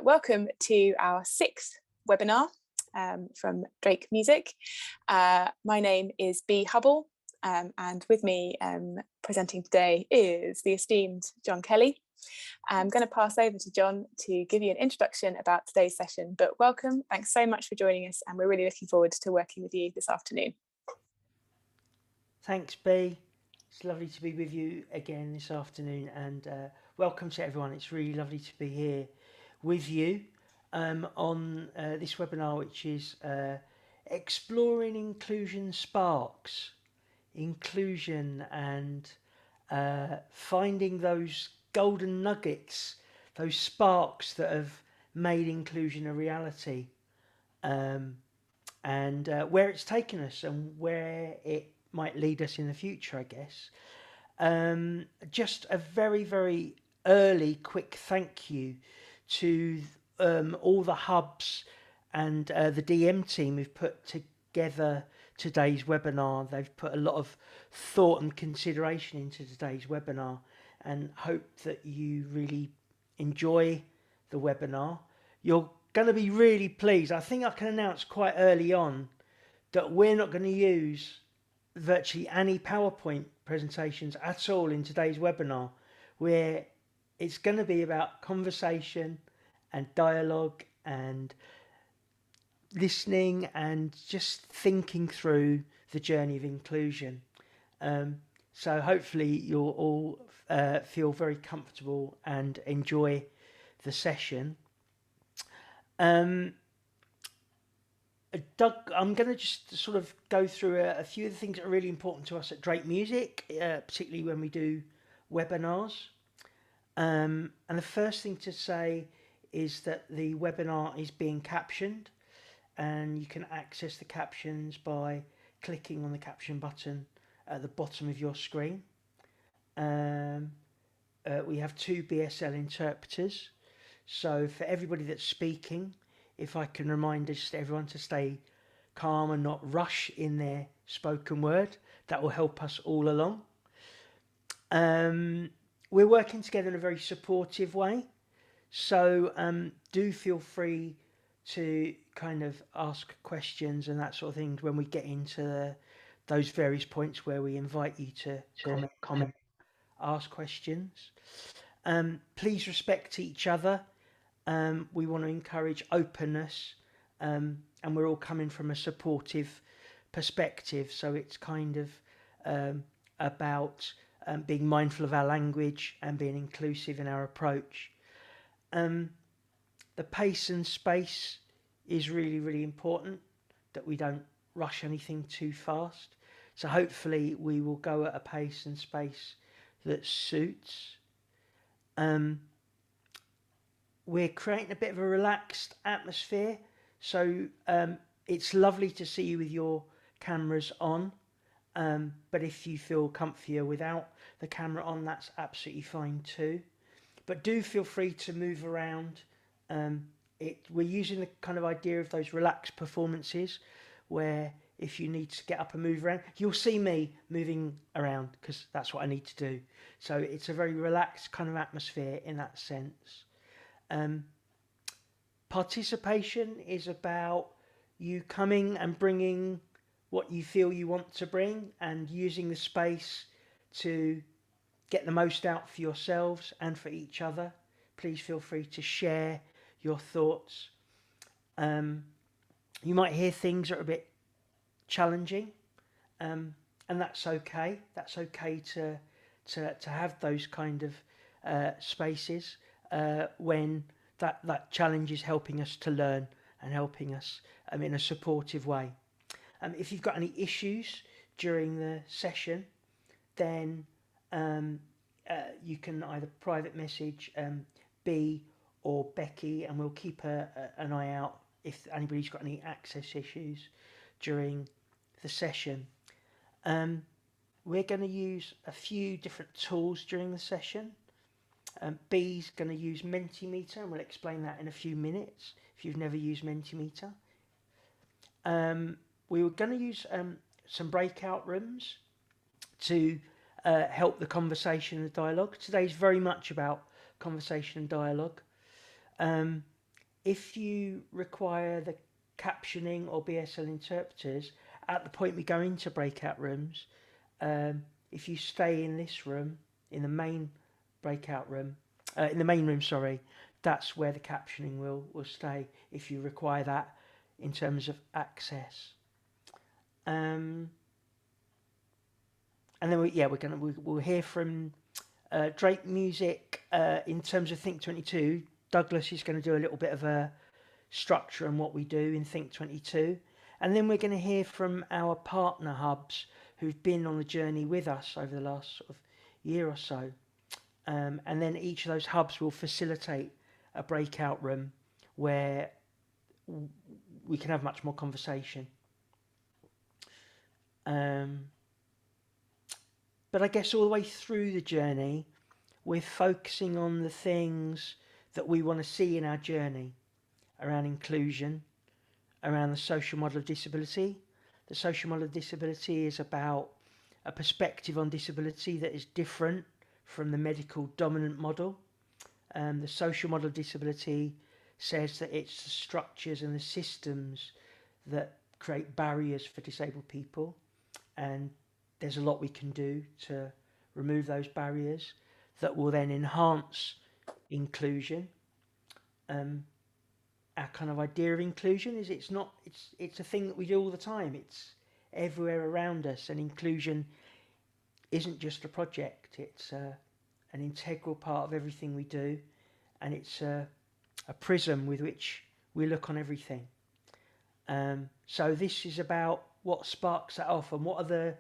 welcome to our sixth webinar from Drake Music. My name is Bea Hubble, and with me presenting today is the esteemed John Kelly. I'm going to pass over to John to give you an introduction about today's session, but welcome, thanks so much for joining us, and we're really looking forward to working with you this afternoon. Thanks, Bea. It's lovely to be with you again this afternoon, and welcome to everyone. It's really lovely to be here with you on this webinar, which is Exploring Inclusion Sparks. Inclusion and finding those golden nuggets, those sparks that have made inclusion a reality, and where it's taken us and where it might lead us in the future, I guess. Just a very, very early quick thank you to all the hubs and the DM team who've put together today's webinar. They've put a lot of thought and consideration into today's webinar, and hope that you really enjoy the webinar. You're going to be really pleased. I think I can announce quite early on that we're not going to use virtually any PowerPoint presentations at all in today's webinar, where it's going to be about conversation and dialogue and listening and just thinking through the journey of inclusion. So hopefully you'll all feel very comfortable and enjoy the session. Doug, I'm going to just sort of go through a few of the things that are really important to us at Drake Music, particularly when we do webinars. And the first thing to say is that the webinar is being captioned, and you can access the captions by clicking on the caption button at the bottom of your screen. We have 2 BSL interpreters, so for everybody that's speaking, if I can remind everyone to stay calm and not rush in their spoken word, that will help us all along. We're working together in a very supportive way, so do feel free to kind of ask questions and that sort of thing when we get into those various points where we invite you to comment, ask questions. Please respect each other. We want to encourage openness, and we're all coming from a supportive perspective, so it's kind of about being mindful of our language and being inclusive in our approach. The pace and space is really, really important, that we don't rush anything too fast. So hopefully we will go at a pace and space that suits. We're creating a bit of a relaxed atmosphere, so it's lovely to see you with your cameras on, but if you feel comfier without the camera on, that's absolutely fine too. But do feel free to move around. We're using the kind of idea of those relaxed performances, where if you need to get up and move around, you'll see me moving around because that's what I need to do. So it's a very relaxed kind of atmosphere in that sense. Participation is about you coming and bringing what you feel you want to bring, and using the space to get the most out for yourselves and for each other. Please feel free to share your thoughts. You might hear things that are a bit challenging, and that's okay. That's okay to have those kind of spaces when that challenge is helping us to learn and helping us in a supportive way. If you've got any issues during the session, then you can either private message Bea or Becky, and we'll keep an eye out if anybody's got any access issues during the session. We're going to use a few different tools during the session. Bea's going to use Mentimeter, and we'll explain that in a few minutes if you've never used Mentimeter. We were going to use some breakout rooms to help the conversation and the dialogue. Today's very much about conversation and dialogue. if you require the captioning or BSL interpreters at the point we go into breakout rooms, if you stay in this room, in the main breakout room, in the main room, sorry, that's where the captioning will stay if you require that in terms of access. And then we'll hear from Drake Music in terms of Think 22. Douglas is going to do a little bit of a structure and what we do in Think 22, and then we're going to hear from our partner hubs who've been on the journey with us over the last sort of year or so, and then each of those hubs will facilitate a breakout room where we can have much more conversation. But I guess all the way through the journey, we're focusing on the things that we want to see in our journey around inclusion, around the social model of disability. The social model of disability is about a perspective on disability that is different from the medical dominant model. The social model of disability says that it's the structures and the systems that create barriers for disabled people, and there's a lot we can do to remove those barriers that will then enhance inclusion. Our kind of idea of inclusion is it's a thing that we do all the time. It's everywhere around us, and inclusion isn't just a project. It's an integral part of everything we do, and it's a prism with which we look on everything. So this is about what sparks that off and what are the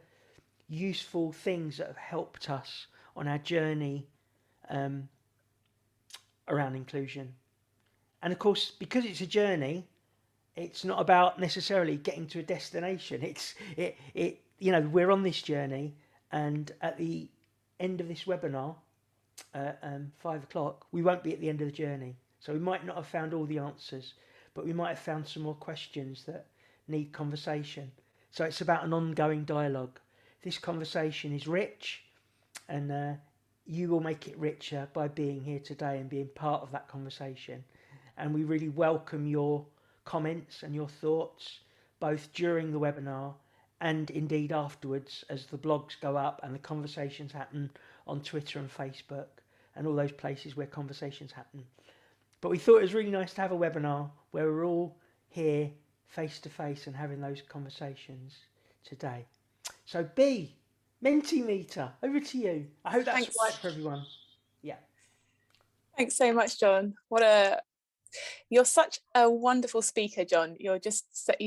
useful things that have helped us on our journey around inclusion. And of course, because it's a journey, it's not about necessarily getting to a destination. We're on this journey, and at the end of this webinar, 5 o'clock, we won't be at the end of the journey. So we might not have found all the answers, but we might have found some more questions that need conversation. So it's about an ongoing dialogue. This conversation is rich, and you will make it richer by being here today and being part of that conversation. And we really welcome your comments and your thoughts, both during the webinar and indeed afterwards as the blogs go up and the conversations happen on Twitter and Facebook and all those places where conversations happen. But we thought it was really nice to have a webinar where we're all here face to face and having those conversations today. So B, Mentimeter, over to you. I hope that's right for everyone. Yeah. Thanks so much, John. You're such a wonderful speaker, John. You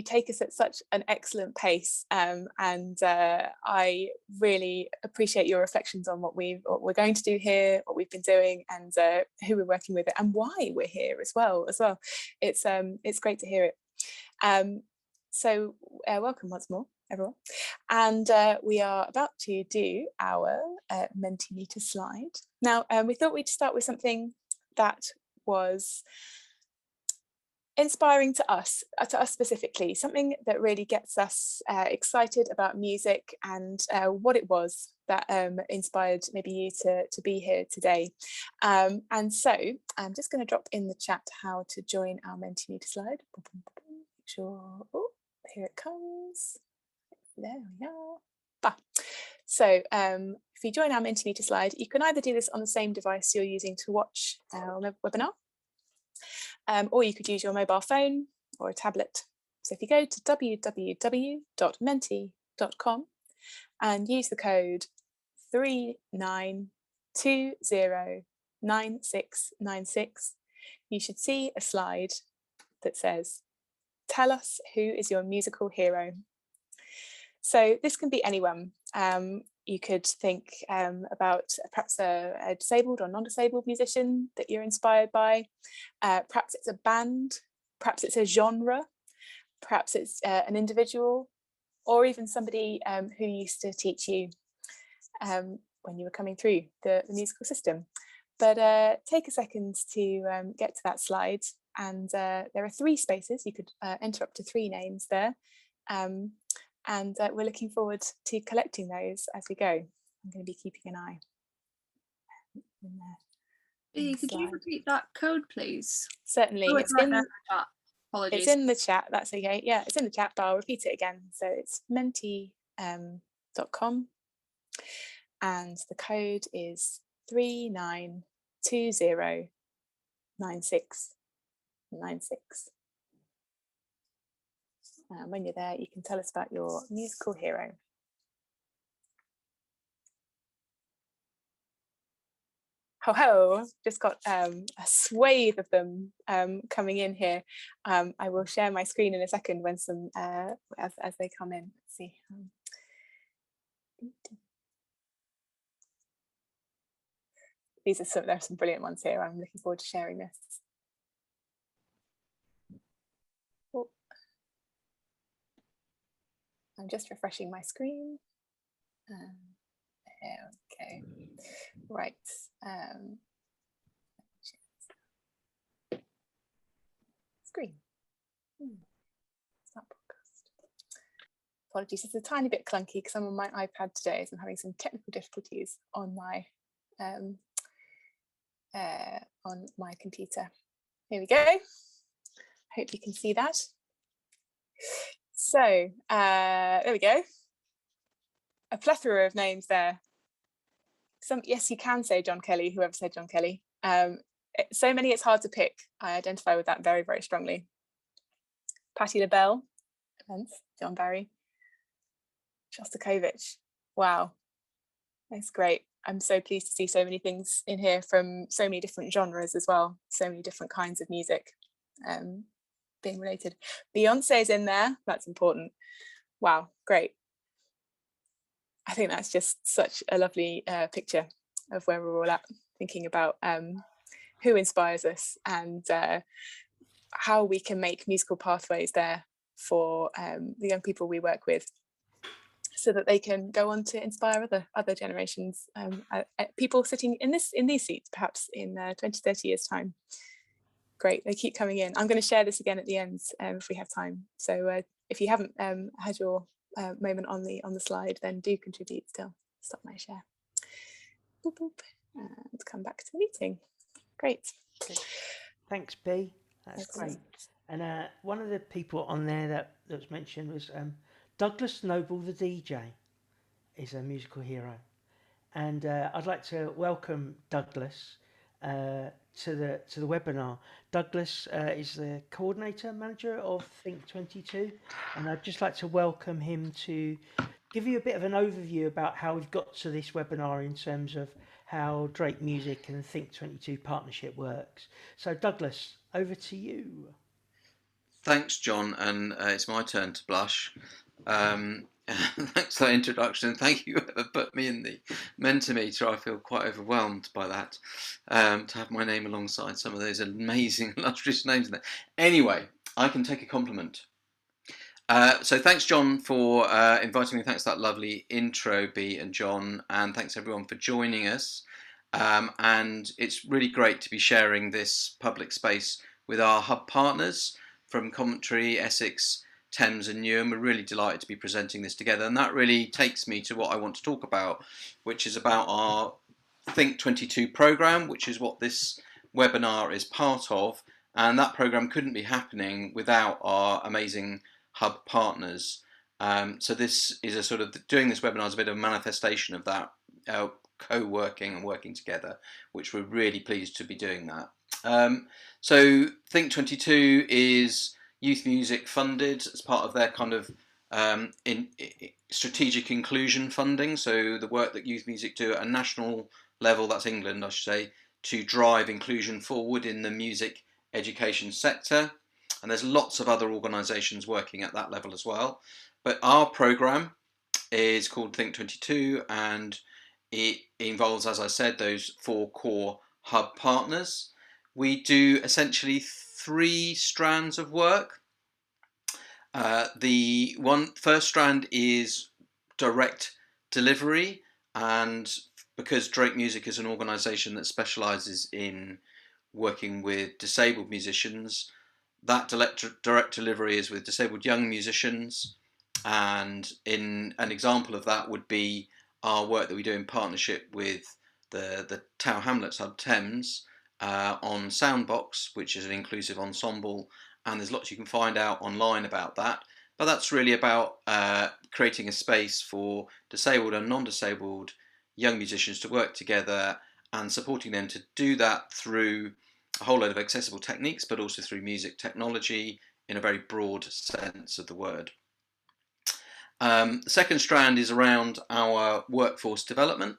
take us at such an excellent pace, and I really appreciate your reflections on what we're going to do here, what we've been doing, and who we're working with, and why we're here as well. It's great to hear it. So welcome once more, everyone. And we are about to do our Mentimeter slide. Now, we thought we'd start with something that was inspiring to us specifically, something that really gets us excited about music, and what it was that inspired maybe you to be here today. And so I'm just going to drop in the chat how to join our Mentimeter slide. Make sure, here it comes. There we are. So if you join our Mentimeter slide, you can either do this on the same device you're using to watch our webinar, or you could use your mobile phone or a tablet. So if you go to www.menti.com and use the code 39209696, you should see a slide that says, "Tell us who is your musical hero." So this can be anyone. You could think about perhaps a disabled or non-disabled musician that you're inspired by. Perhaps it's a band, perhaps it's a genre, perhaps it's an individual, or even somebody who used to teach you when you were coming through the musical system. But take a second to get to that slide, and there are 3 spaces. You could enter up to 3 names there. And we're looking forward to collecting those as we go. I'm going to be keeping an eye in there. B, could you repeat that code, please? Certainly. Oh, it's right there in the chat. Apologies. It's in the chat. That's okay. Yeah, it's in the chat, but I'll repeat it again. So it's menti.com, and the code is 39209696. And when you're there, you can tell us about your musical hero. Ho, just got a swathe of them coming in here. I will share my screen in a second when some as they come in. Let's see. There's some brilliant ones here. I'm looking forward to sharing this. Oh. I'm just refreshing my screen. Okay, right. Screen. Start podcast. Apologies, it's a tiny bit clunky because I'm on my iPad today, so I'm having some technical difficulties on my computer. Here we go. Hope you can see that. So there we go. A plethora of names there. Yes, you can say John Kelly, whoever said John Kelly. So many it's hard to pick. I identify with that very, very strongly. Patti LaBelle, John Barry, Shostakovich. Wow, that's great. I'm so pleased to see so many things in here from so many different genres as well, so many different kinds of music being related. Beyonce's in there, that's important. Wow, great. I think that's just such a lovely picture of where we're all at, thinking about who inspires us and how we can make musical pathways there for the young people we work with, so that they can go on to inspire other generations, people sitting in these seats, perhaps in 20, 30 years' time. Great, they keep coming in. I'm going to share this again at the end if we have time. So if you haven't had your moment on the slide, then do contribute still. Stop my share. Boop, boop. And come back to the meeting. Great. Thanks, B. That's great. And one of the people on there that was mentioned was Douglas Noble, the DJ, is a musical hero. And I'd like to welcome Douglas to the webinar. Douglas is the coordinator manager of Think 22, and I'd just like to welcome him to give you a bit of an overview about how we've got to this webinar in terms of how Drake Music and Think 22 partnership works. So Douglas, over to you. Thanks, John, and it's my turn to blush. Thanks for that introduction. Thank you for put me in the Mentimeter. I feel quite overwhelmed by that, to have my name alongside some of those amazing, illustrious names in there. Anyway, I can take a compliment. So thanks, John, for inviting me. Thanks for that lovely intro, B and John, and thanks everyone for joining us. And it's really great to be sharing this public space with our hub partners from Coventry, Essex, Thames and Newham. We're really delighted to be presenting this together, and that really takes me to what I want to talk about, which is about our Think 22 programme, which is what this webinar is part of, and that programme couldn't be happening without our amazing hub partners. So this is a sort of, doing this webinar is a bit of a manifestation of that, co-working and working together, which we're really pleased to be doing that. So Think 22 is youth music funded as part of their kind of strategic inclusion funding. So the work that youth music do at a national level, that's England, I should say, to drive inclusion forward in the music education sector. And there's lots of other organisations working at that level as well. But our programme is called Think 22, and it involves, as I said, those 4 core hub partners. We do essentially 3 strands of work. The first strand is direct delivery, and because Drake Music is an organisation that specialises in working with disabled musicians, that direct delivery is with disabled young musicians, and in an example of that would be our work that we do in partnership with the Tower Hamlets Hub Thames on Soundbox, which is an inclusive ensemble, and there's lots you can find out online about that. But that's really about creating a space for disabled and non-disabled young musicians to work together and supporting them to do that through a whole load of accessible techniques, but also through music technology in a very broad sense of the word. The second strand is around our workforce development.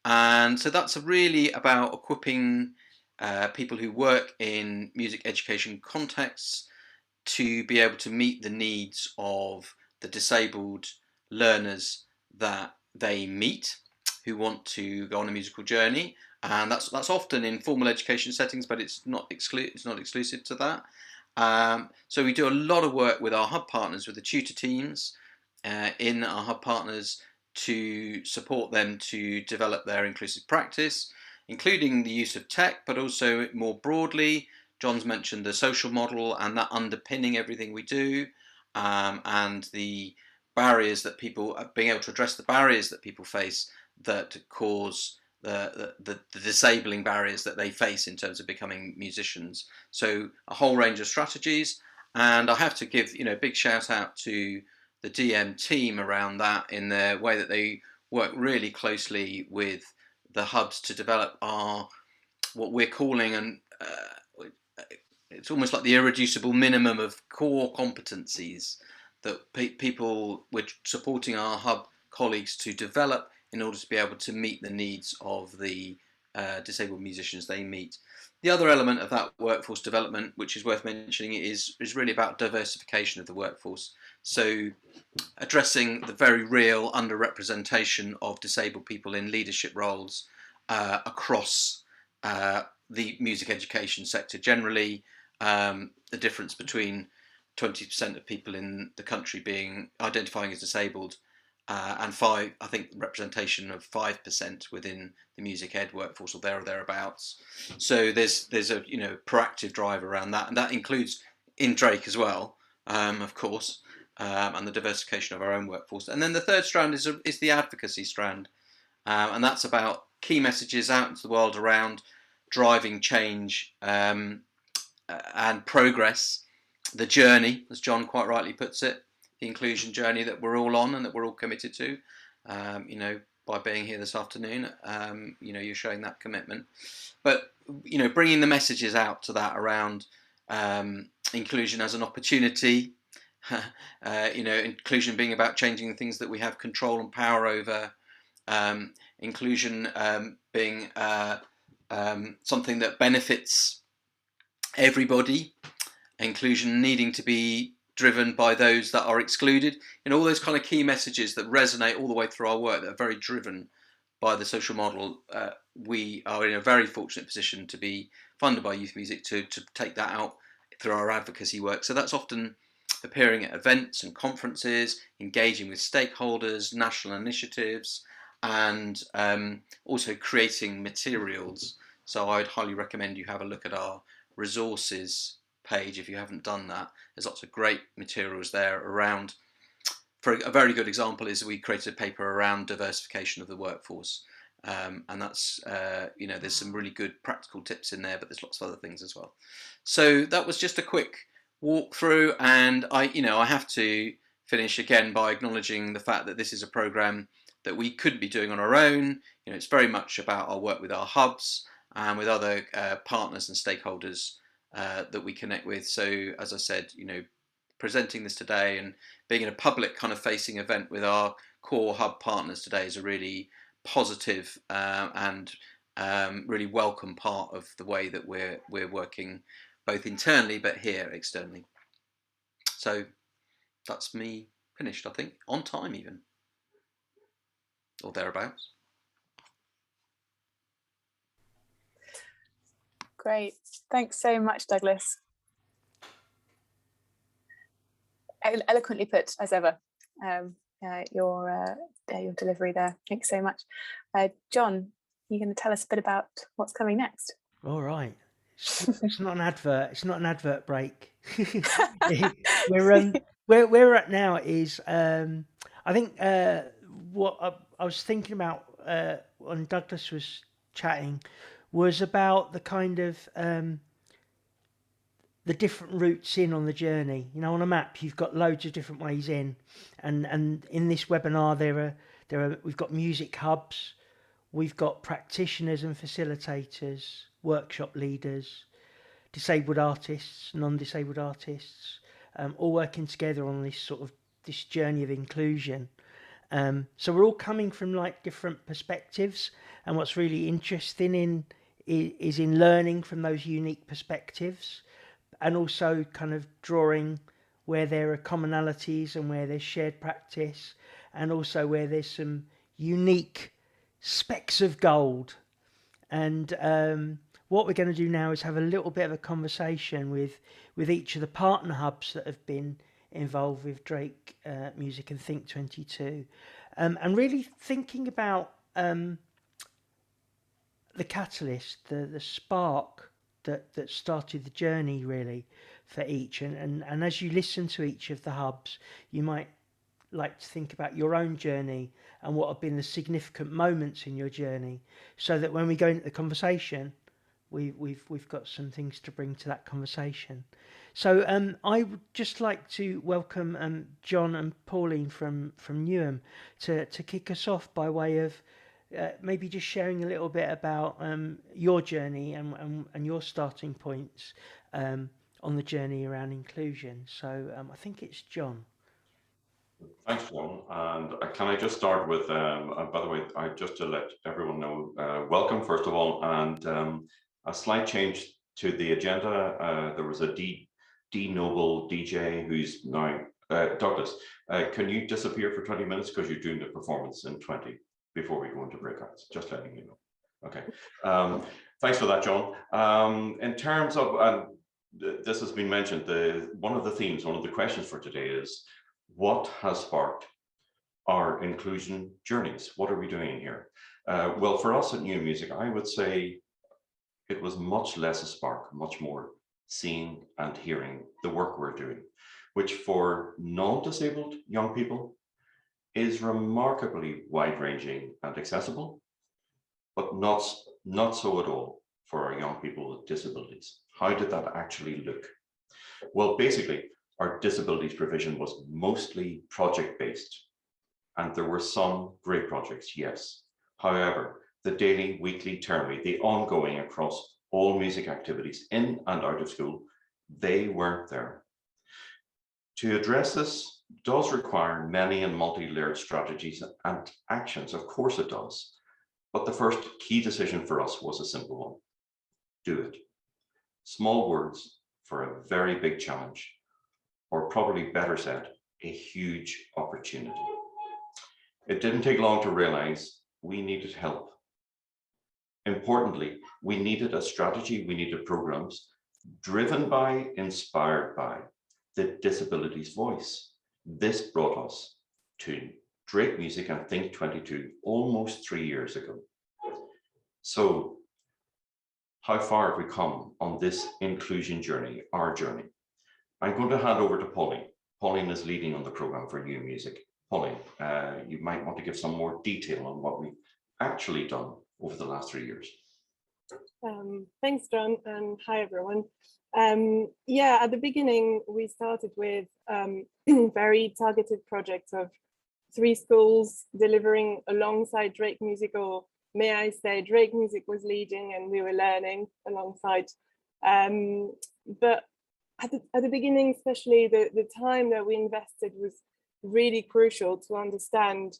And so that's really about equipping people who work in music education contexts to be able to meet the needs of the disabled learners that they meet who want to go on a musical journey. And that's often in formal education settings, but it's not exclusive to that. So we do a lot of work with our hub partners, with the tutor teams in our hub partners, to support them to develop their inclusive practice, including the use of tech, but also more broadly. John's mentioned the social model and that underpinning everything we do, and the barriers that people, being able to address the barriers that people face that cause the disabling barriers that they face in terms of becoming musicians. So a whole range of strategies, and I have to give a big shout out to the DM team around that in the way that they work really closely with the hubs to develop what we're calling, and it's almost like the irreducible minimum of core competencies that we're supporting our hub colleagues to develop in order to be able to meet the needs of the disabled musicians they meet. The other element of that workforce development, which is worth mentioning, is really about diversification of the workforce. So addressing the very real underrepresentation of disabled people in leadership roles across the music education sector generally, the difference between 20% of people in the country identifying as disabled and representation of 5% within the music ed workforce, or there or thereabouts. So there's a proactive drive around that, and that includes in Drake as well, of course, and the diversification of our own workforce. And then the third strand is the advocacy strand, and that's about key messages out into the world around driving change and progress, the journey, as John quite rightly puts it, the inclusion journey that we're all on and that we're all committed to. By being here this afternoon, you're showing that commitment. But bringing the messages out to that around inclusion as an opportunity, inclusion being about changing the things that we have control and power over, inclusion being something that benefits everybody, inclusion needing to be driven by those that are excluded, all those kind of key messages that resonate all the way through our work, that are very driven by the social model. We are in a very fortunate position to be funded by Youth Music to take that out through our advocacy work. So that's often appearing at events and conferences, engaging with stakeholders, national initiatives, and also creating materials. So I'd highly recommend you have a look at our resources page if you haven't done that. There's lots of great materials there around. For a very good example is we created a paper around diversification of the workforce, and that's there's some really good practical tips in there, but there's lots of other things as well. So that was just a quick walk through, and I have to finish again by acknowledging the fact that this is a program that we couldn't be doing on our own. It's very much about our work with our hubs and with other partners and stakeholders that we connect with. So as I said, presenting this today and being in a public kind of facing event with our core hub partners today is a really positive and really welcome part of the way that we're working, both internally but here externally. So that's me finished, I think, on time even, or thereabouts. Great. Thanks so much, Douglas. Eloquently put, as ever. Your delivery there. Thanks so much. John, you're going to tell us a bit about what's coming next. All right. It's not an advert. It's not an advert break. Where we're at now is, I think what I was thinking about when Douglas was chatting was about the kind of the different routes in on the journey. You know, on a map you've got loads of different ways in, and in this webinar we've got music hubs, we've got practitioners and facilitators, workshop leaders, disabled artists, non-disabled artists, all working together on this journey of inclusion. So we're all coming from like different perspectives, and what's really interesting is in learning from those unique perspectives, and also kind of drawing where there are commonalities and where there's shared practice, and also where there's some unique specks of gold. And what we're going to do now is have a little bit of a conversation with each of the partner hubs that have been involved with Drake Music and Think 22, and really thinking about the catalyst, the spark that started the journey really for each. And as you listen to each of the hubs, you might like to think about your own journey and what have been the significant moments in your journey, so that when we go into the conversation, we've got some things to bring to that conversation. So I would just like to welcome John and Pauline from Newham to kick us off by way of maybe just sharing a little bit about your journey and your starting points on the journey around inclusion. So I think it's John. Thanks, John. And can I just start with, by the way, just to let everyone know, welcome, first of all, and a slight change to the agenda. There was a D Noble DJ who's now, Douglas, can you disappear for 20 minutes because you're doing the performance in 20 before we go into breakouts? Just letting you know. Okay. Thanks for that, John. In terms of, this has been mentioned, one of the themes, one of the questions for today is, what has sparked our inclusion journeys? What are we doing here? Well, for us at New Music, I would say it was much less a spark, much more seeing and hearing the work we're doing, which for non-disabled young people is remarkably wide-ranging and accessible, but not so at all for our young people with disabilities. How did that actually look? Well, basically, our disabilities provision was mostly project-based, and there were some great projects, yes. However, the daily, weekly, termly, the ongoing across all music activities in and out of school, they weren't there. To address this does require many and multi-layered strategies and actions, of course it does. But the first key decision for us was a simple one: do it. Small words for a very big challenge, or probably better said, a huge opportunity. It didn't take long to realize we needed help. Importantly, we needed a strategy, we needed programs driven by, inspired by the disabilities voice. This brought us to Drake Music and Think 22 almost 3 years ago. So how far have we come on this inclusion journey, our journey? I'm going to hand over to Pauline. Pauline is leading on the program for New Music. Pauline, you might want to give some more detail on what we've actually done over the last 3 years. Thanks, John, and hi, everyone. Yeah, at the beginning, we started with very targeted projects of 3 schools delivering alongside Drake Music, or may I say Drake Music was leading and we were learning alongside. But at the beginning, especially the time that we invested was really crucial to understand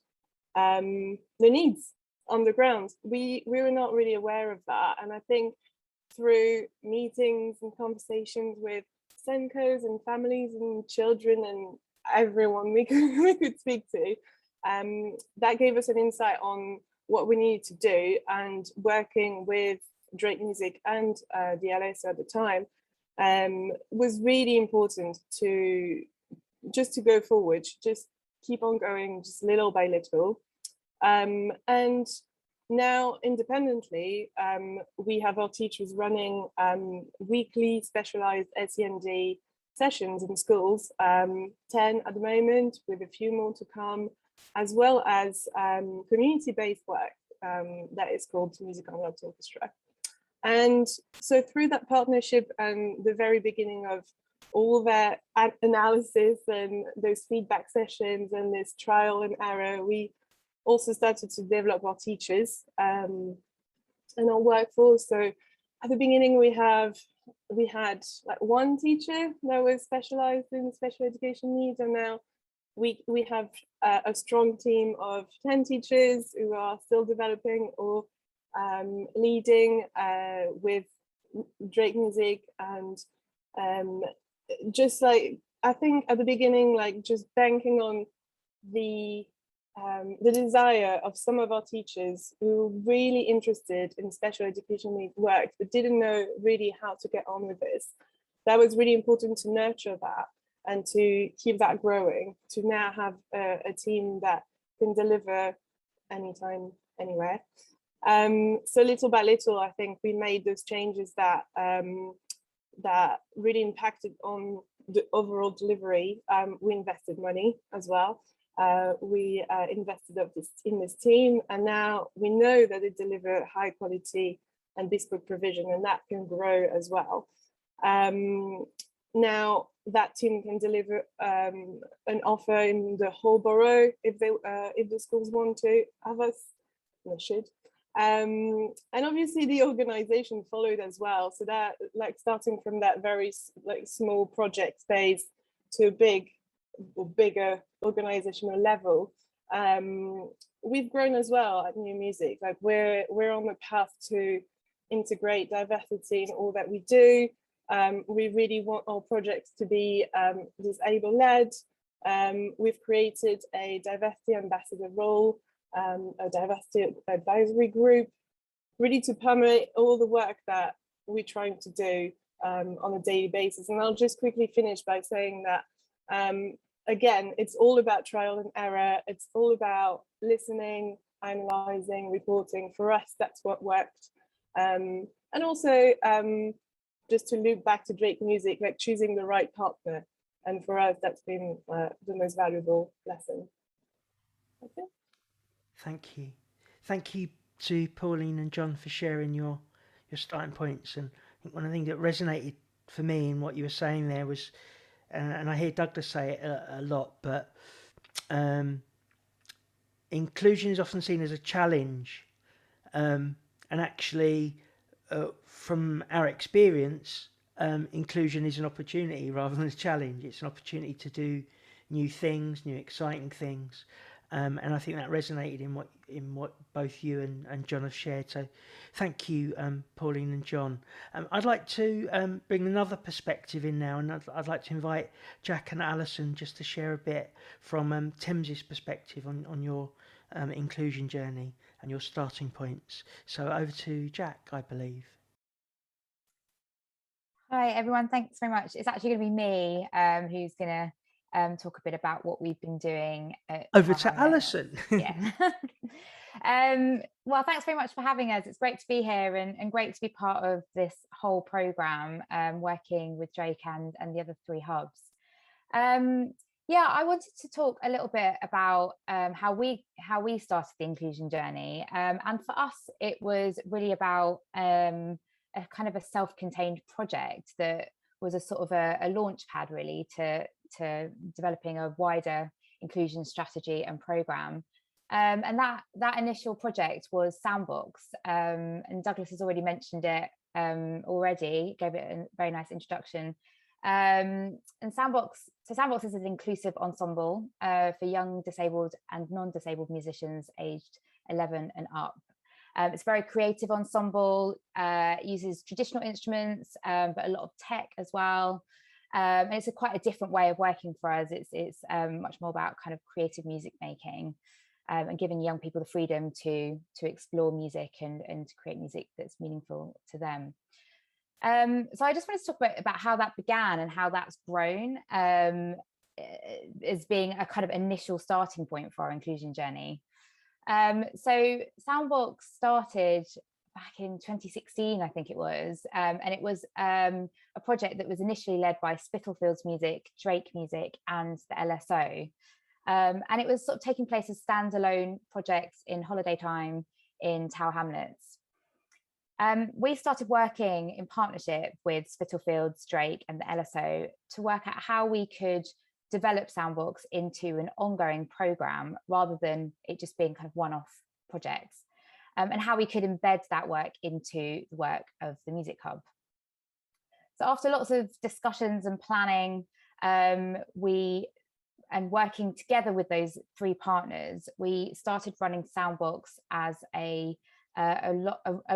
the needs on the ground. We were not really aware of that. And I think through meetings and conversations with SENCOs and families and children and everyone we could speak to, that gave us an insight on what we needed to do. And working with Drake Music and the LSO at the time was really important to go forward, just keep on going, just little by little. And now independently, we have our teachers running weekly specialized SEND sessions in schools, 10 at the moment, with a few more to come, as well as community-based work that is called Music Unlocked Orchestra. And so through that partnership and the very beginning of all that analysis and those feedback sessions and this trial and error, we also started to develop our teachers and our workforce. So at the beginning, we had like one teacher that was specialized in special education needs, and now we have a strong team of 10 teachers who are still developing or leading with Drake Music. And just like, I think at the beginning, like just banking on the desire of some of our teachers who were really interested in special education needs work, but didn't know really how to get on with this. That was really important to nurture that and to keep that growing, to now have a team that can deliver anytime, anywhere. So little by little, I think we made those changes that that really impacted on the overall delivery. We invested money as well. We invested in this team, and now we know that they deliver high quality and bespoke provision, and that can grow as well. Now that team can deliver an offer in the whole borough if the schools want to have us, they should. And obviously the organization followed as well, so that like starting from that very like small project phase to a bigger organizational level, we've grown as well at New Music. Like we're on the path to integrate diversity in all that we do. We really want our projects to be disable-led. We've created a diversity ambassador role, a diversity advisory group, really to permeate all the work that we're trying to do on a daily basis. And I'll just quickly finish by saying that, again, it's all about trial and error. It's all about listening, analysing, reporting. For us, that's what worked. And also, just to loop back to Drake Music, like choosing the right partner. And for us, that's been the most valuable lesson. Okay. Thank you. Thank you to Pauline and John for sharing your starting points. And I think one of the things that resonated for me in what you were saying there was, and I hear Douglas say it a lot, but inclusion is often seen as a challenge. And actually, from our experience, inclusion is an opportunity rather than a challenge. It's an opportunity to do new things, new exciting things. And I think that resonated in what both you and John have shared. So thank you, Pauline and John. I'd like to bring another perspective in now, and I'd like to invite Jack and Alison just to share a bit from Thames's perspective on your inclusion journey and your starting points. So over to Jack, I believe. Hi everyone, thanks very much. It's actually going to be me who's going to talk a bit about what we've been doing. Over to Alison. Yeah. Well, thanks very much for having us. It's great to be here and great to be part of this whole programme, working with Drake and the other 3 hubs. Yeah, I wanted to talk a little bit about how we started the inclusion journey. And for us, it was really about a kind of a self-contained project that was a sort of a launch pad really to developing a wider inclusion strategy and programme. And that initial project was Soundbox. And Douglas has already mentioned it already, gave it a very nice introduction. And Soundbox is an inclusive ensemble for young disabled and non-disabled musicians aged 11 and up. It's a very creative ensemble, uses traditional instruments, but a lot of tech as well. And it's quite a different way of working for us. It's much more about kind of creative music making and giving young people the freedom to explore music and to create music that's meaningful to them. So I just wanted to talk about how that began and how that's grown as being a kind of initial starting point for our inclusion journey. So Soundbox started back in 2016, I think it was, and it was a project that was initially led by Spitalfields Music, Drake Music and the LSO. And it was sort of taking place as standalone projects in holiday time in Tower Hamlets. We started working in partnership with Spitalfields, Drake and the LSO to work out how we could develop Soundbox into an ongoing programme rather than it just being kind of one-off projects, and how we could embed that work into the work of the Music Hub. So after lots of discussions and planning, and working together with those 3 partners, we started running Soundbox as a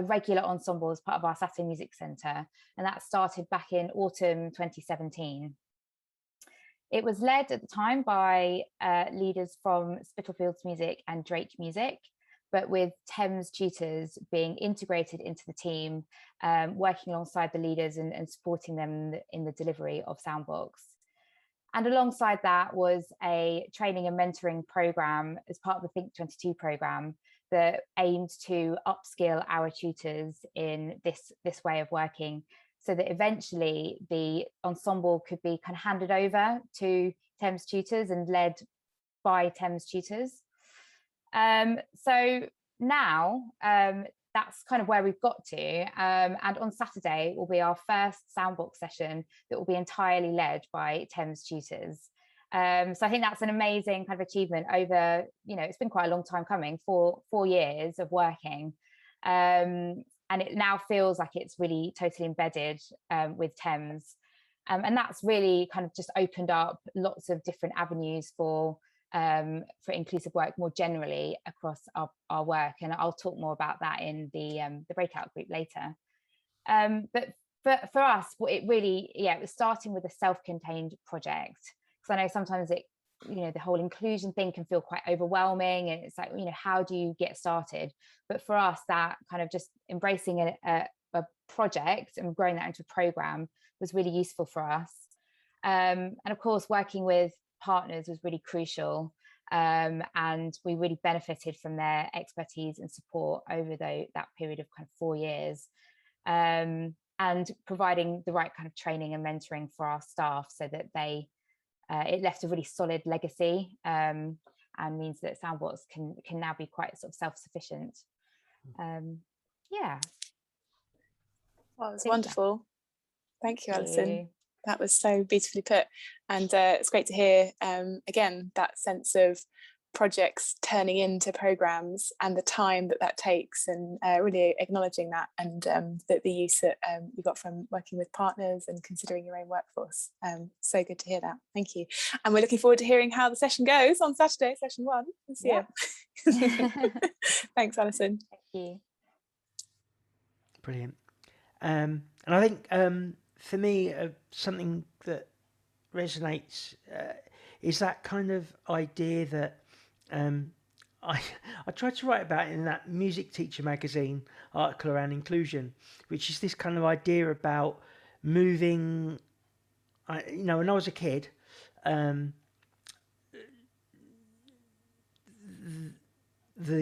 regular ensemble as part of our Saturday Music Centre, and that started back in autumn 2017. It was led at the time by leaders from Spitalfields Music and Drake Music, but with Thames tutors being integrated into the team, working alongside the leaders and supporting them in the delivery of Soundbox. And alongside that was a training and mentoring programme as part of the Think 22 programme that aimed to upskill our tutors in this way of working, so that eventually the ensemble could be kind of handed over to Thames tutors and led by Thames tutors. So now that's kind of where we've got to. And on Saturday will be our first Soundbox session that will be entirely led by Thames tutors. So I think that's an amazing kind of achievement over, it's been quite a long time coming, 4 years of working. And it now feels like it's really totally embedded with Thames. And that's really kind of just opened up lots of different avenues for inclusive work more generally across our work, and I'll talk more about that in the breakout group later. But for us, it really, it was starting with a self-contained project, because I know sometimes the whole inclusion thing can feel quite overwhelming, and it's like, how do you get started? But for us, that kind of just embracing a project and growing that into a program was really useful for us. And of course, working with partners was really crucial, and we really benefited from their expertise and support over that period of kind of 4 years, and providing the right kind of training and mentoring for our staff, so that it left a really solid legacy, and means that Soundbox can now be quite sort of self-sufficient. Yeah. Well, it was wonderful. Thank you, Alison. That was so beautifully put, and it's great to hear again that sense of projects turning into programs and the time that takes, and really acknowledging that, and the use that you got from working with partners and considering your own workforce. So good to hear that. Thank you, and we're looking forward to hearing how the session goes on Saturday, session 1 this year. Thanks, Alison. Thank you. Brilliant. And I think for me, something that resonates is that kind of idea that I tried to write about in that Music Teacher magazine article around inclusion, which is this kind of idea about moving. When I was a kid, the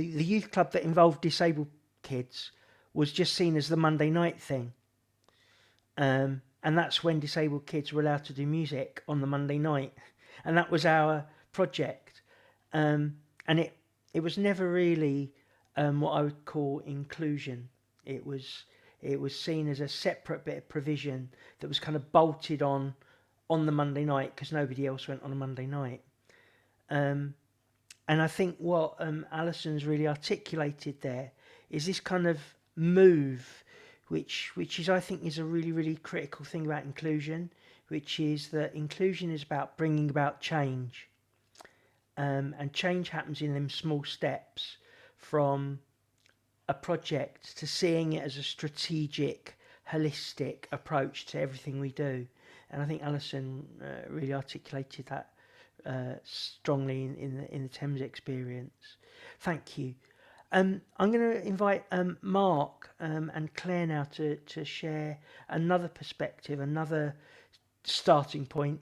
youth club that involved disabled kids was just seen as the Monday night thing. And that's when disabled kids were allowed to do music on the Monday night. And that was our project. And it was never really what I would call inclusion. It was seen as a separate bit of provision that was kind of bolted on the Monday night, because nobody else went on a Monday night. And I think what Alison's really articulated there is this kind of move, which is, I think, is a really, really critical thing about inclusion, which is that inclusion is about bringing about change. And change happens in them small steps, from a project to seeing it as a strategic, holistic approach to everything we do. And I think Alison really articulated that strongly in the Thames experience. Thank you. I'm going to invite Mark and Claire now to share another perspective, another starting point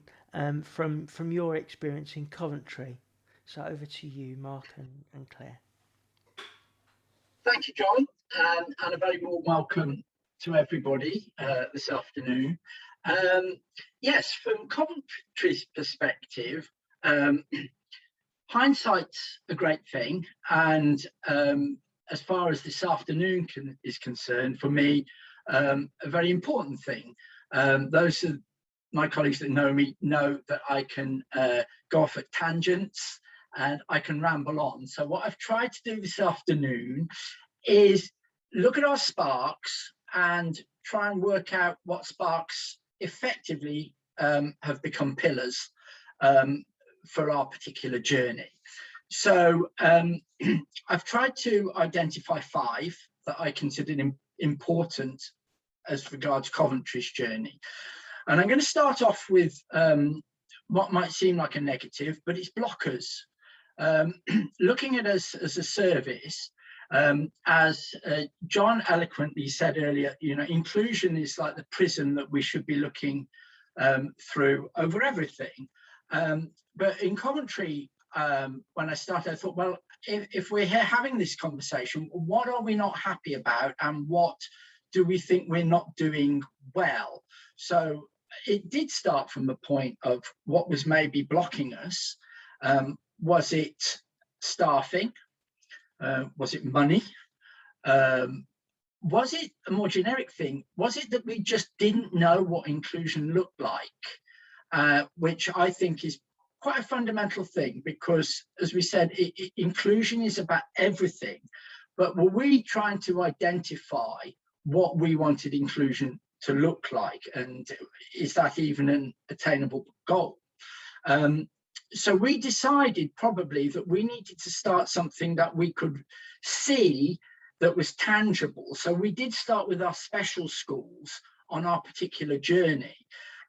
from your experience in Coventry. So over to you, Mark and Claire. Thank you, John, and a very warm welcome to everybody this afternoon. Yes, from Coventry's perspective, hindsight's a great thing, and as far as this afternoon is concerned, for me, a very important thing. Those of my colleagues that know me know that I can go off at tangents and I can ramble on. So what I've tried to do this afternoon is look at our sparks and try and work out what sparks effectively have become pillars for our particular journey. So I've tried to identify 5 that I considered important as regards Coventry's journey. And I'm going to start off with what might seem like a negative, but it's blockers. Looking at us as a service, as John eloquently said earlier, you know, inclusion is like the prism that we should be looking through over everything. But in Coventry, when I started, I thought, well, if we're here having this conversation, what are we not happy about and what do we think we're not doing well? So it did start from the point of what was maybe blocking us. Was it staffing? Was it money? Was it a more generic thing? Was it that we just didn't know what inclusion looked like? Which I think is quite a fundamental thing, because as we said, inclusion is about everything. But were we trying to identify what we wanted inclusion to look like, and is that even an attainable goal? So we decided probably that we needed to start something that we could see that was tangible. So we did start with our special schools on our particular journey,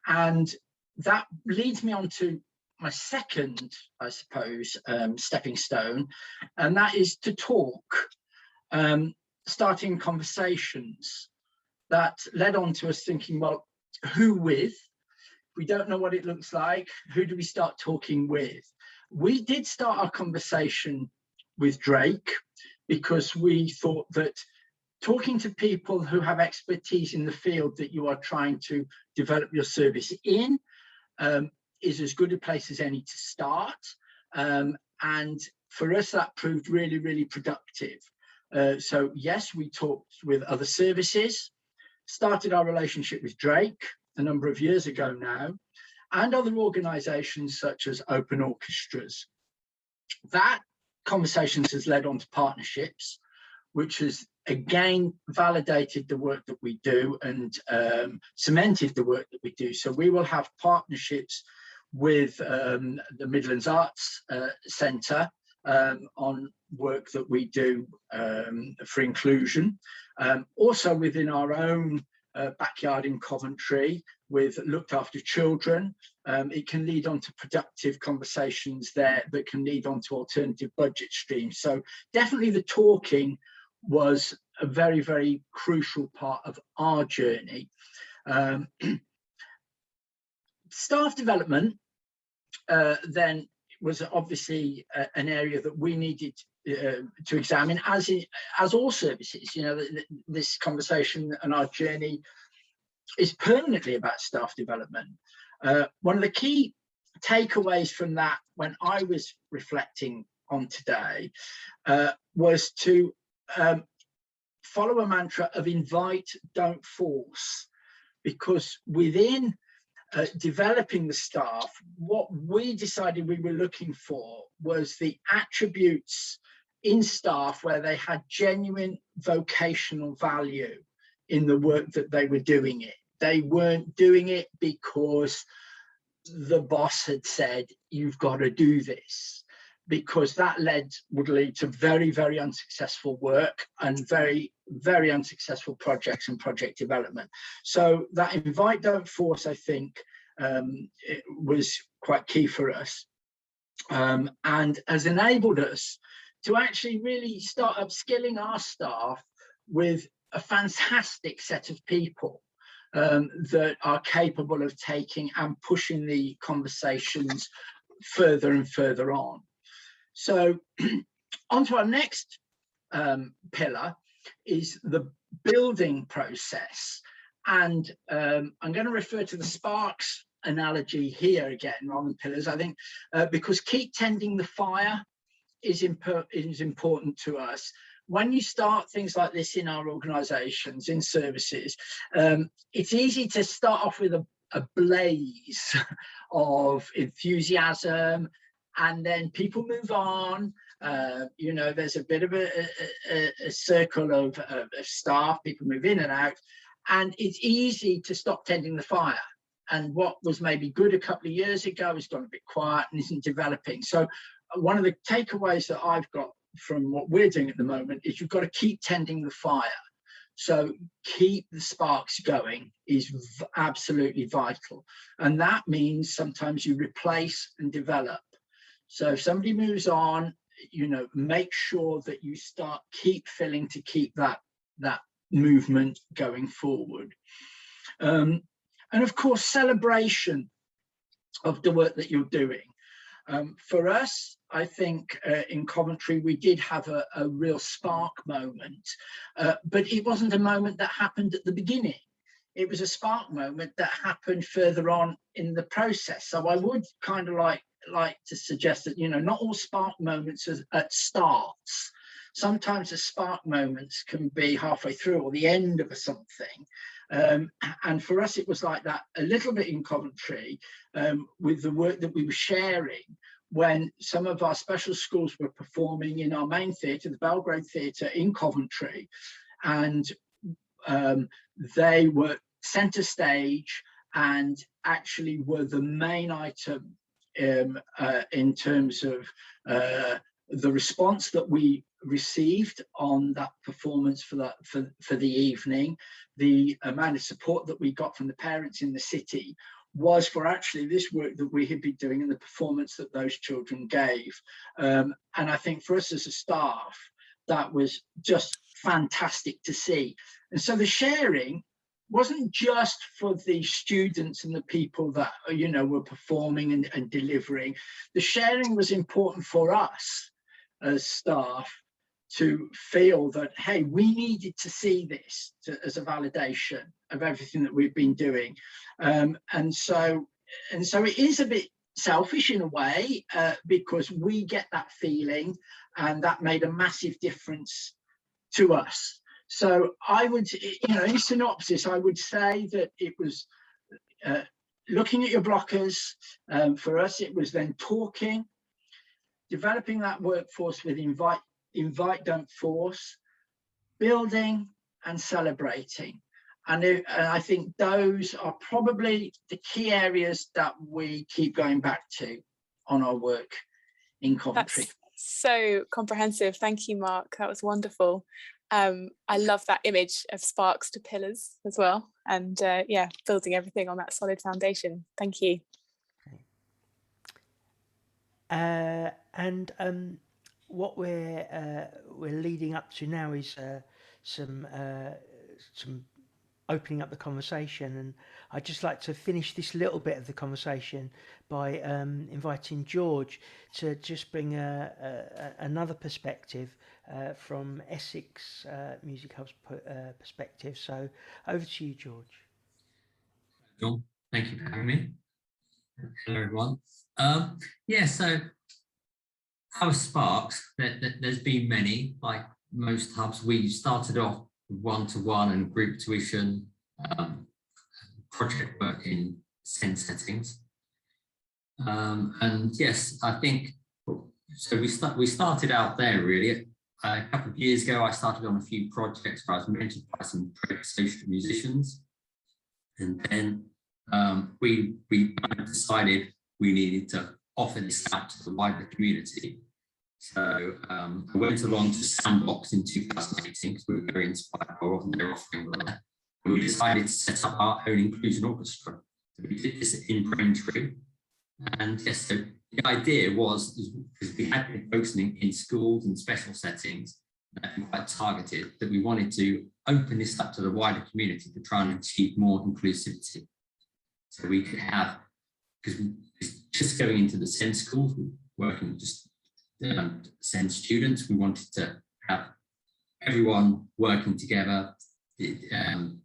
and that leads me on to my second, I suppose, stepping stone, and that is to talk, starting conversations that led on to us thinking, well, who with? We don't know what it looks like. Who do we start talking with? We did start our conversation with Drake because we thought that talking to people who have expertise in the field that you are trying to develop your service in is as good a place as any to start. And for us, that proved really, really productive. So yes, we talked with other services, started our relationship with Drake a number of years ago now, and other organisations such as Open Orchestras. That conversations has led on to partnerships, which has again validated the work that we do and cemented the work that we do. So we will have partnerships with the Midlands Arts Centre on work that we do for inclusion. Also within our own backyard in Coventry with Looked After Children. It can lead on to productive conversations there that can lead on to alternative budget streams. So definitely the talking was a very, very crucial part of our journey. Staff development then was obviously an area that we needed to examine, as all services. You know, this conversation and our journey is permanently about staff development. One of the key takeaways from that, when I was reflecting on today, was to follow a mantra of invite, don't force, because within developing the staff, what we decided we were looking for was the attributes in staff where they had genuine vocational value in the work that they were doing it. They weren't doing it because the boss had said, you've got to do this, because that would lead to very, very unsuccessful work and very, very unsuccessful projects and project development. So that invite, don't force, I think, it was quite key for us, and has enabled us to actually really start upskilling our staff with a fantastic set of people that are capable of taking and pushing the conversations further and further on. So on to our next pillar is the building process. And I'm going to refer to the sparks analogy here again rather than pillars, I think, because keep tending the fire is important to us. when you start things like this in our organisations, in services, it's easy to start off with a blaze of enthusiasm, and then people move on. You know, there's a bit of a circle of staff, people move in and out, and it's easy to stop tending the fire. And what was maybe good a couple of years ago has gone a bit quiet and isn't developing. So one of the takeaways that I've got from what we're doing at the moment is you've got to keep tending the fire. So keep the sparks going is absolutely vital. And that means sometimes you replace and develop. So if somebody moves on, you know, make sure that you keep filling to keep that movement going forward. And of course, celebration of the work that you're doing. For us, I think in Coventry, we did have a real spark moment, but it wasn't a moment that happened at the beginning. It was a spark moment that happened further on in the process. So I would kind of like to suggest that, you know, not all spark moments are at starts. Sometimes the spark moments can be halfway through or the end of something. And for us, it was like that a little bit in Coventry with the work that we were sharing when some of our special schools were performing in our main theatre, the Belgrade Theatre in Coventry, and they were centre stage and actually were the main item in terms of the response that we received on that performance for the evening. The amount of support that we got from the parents in the city was for actually this work that we had been doing and the performance that those children gave. And I think for us as a staff, that was just fantastic to see. And so the sharing wasn't just for the students and the people that, you know, were performing and delivering. The sharing was important for us as staff to feel that, hey, we needed to see this as a validation of everything that we've been doing. And so it is a bit selfish in a way, because we get that feeling, and that made a massive difference to us. So I would, you know, in synopsis, I would say that it was looking at your blockers. For us, it was then talking, developing that workforce with invite, don't force, building and celebrating. And I think those are probably the key areas that we keep going back to on our work in Coventry. That's so comprehensive. Thank you, Mark. That was wonderful. I love that image of sparks to pillars as well. And yeah, building everything on that solid foundation. Thank you. What we're leading up to now is some opening up the conversation, and I'd just like to finish this little bit of the conversation by inviting George to just bring another perspective from Essex Music Hub's perspective. So over to you, George. John, thank you for having me. Hello, everyone. Yeah, so our sparks, there's been many. Like most hubs, we started off one-to-one and group tuition, project work in SEND settings. And yes, I think, so we started out there really. A couple of years ago, I started on a few projects where I was mentored by some social musicians. And then we decided we needed to offer this out to the wider community. So I went along to Sandbox in 2018 because we were very inspired by what they were offering there. And we decided to set up our own inclusion orchestra. So we did this in Braintree. And yes, so the idea was, because we had been focusing in schools and special settings, and quite targeted, that we wanted to open this up to the wider community to try and achieve more inclusivity. So we could have, because just going into the SEND schools, working with just SEND students, we wanted to have everyone working together. It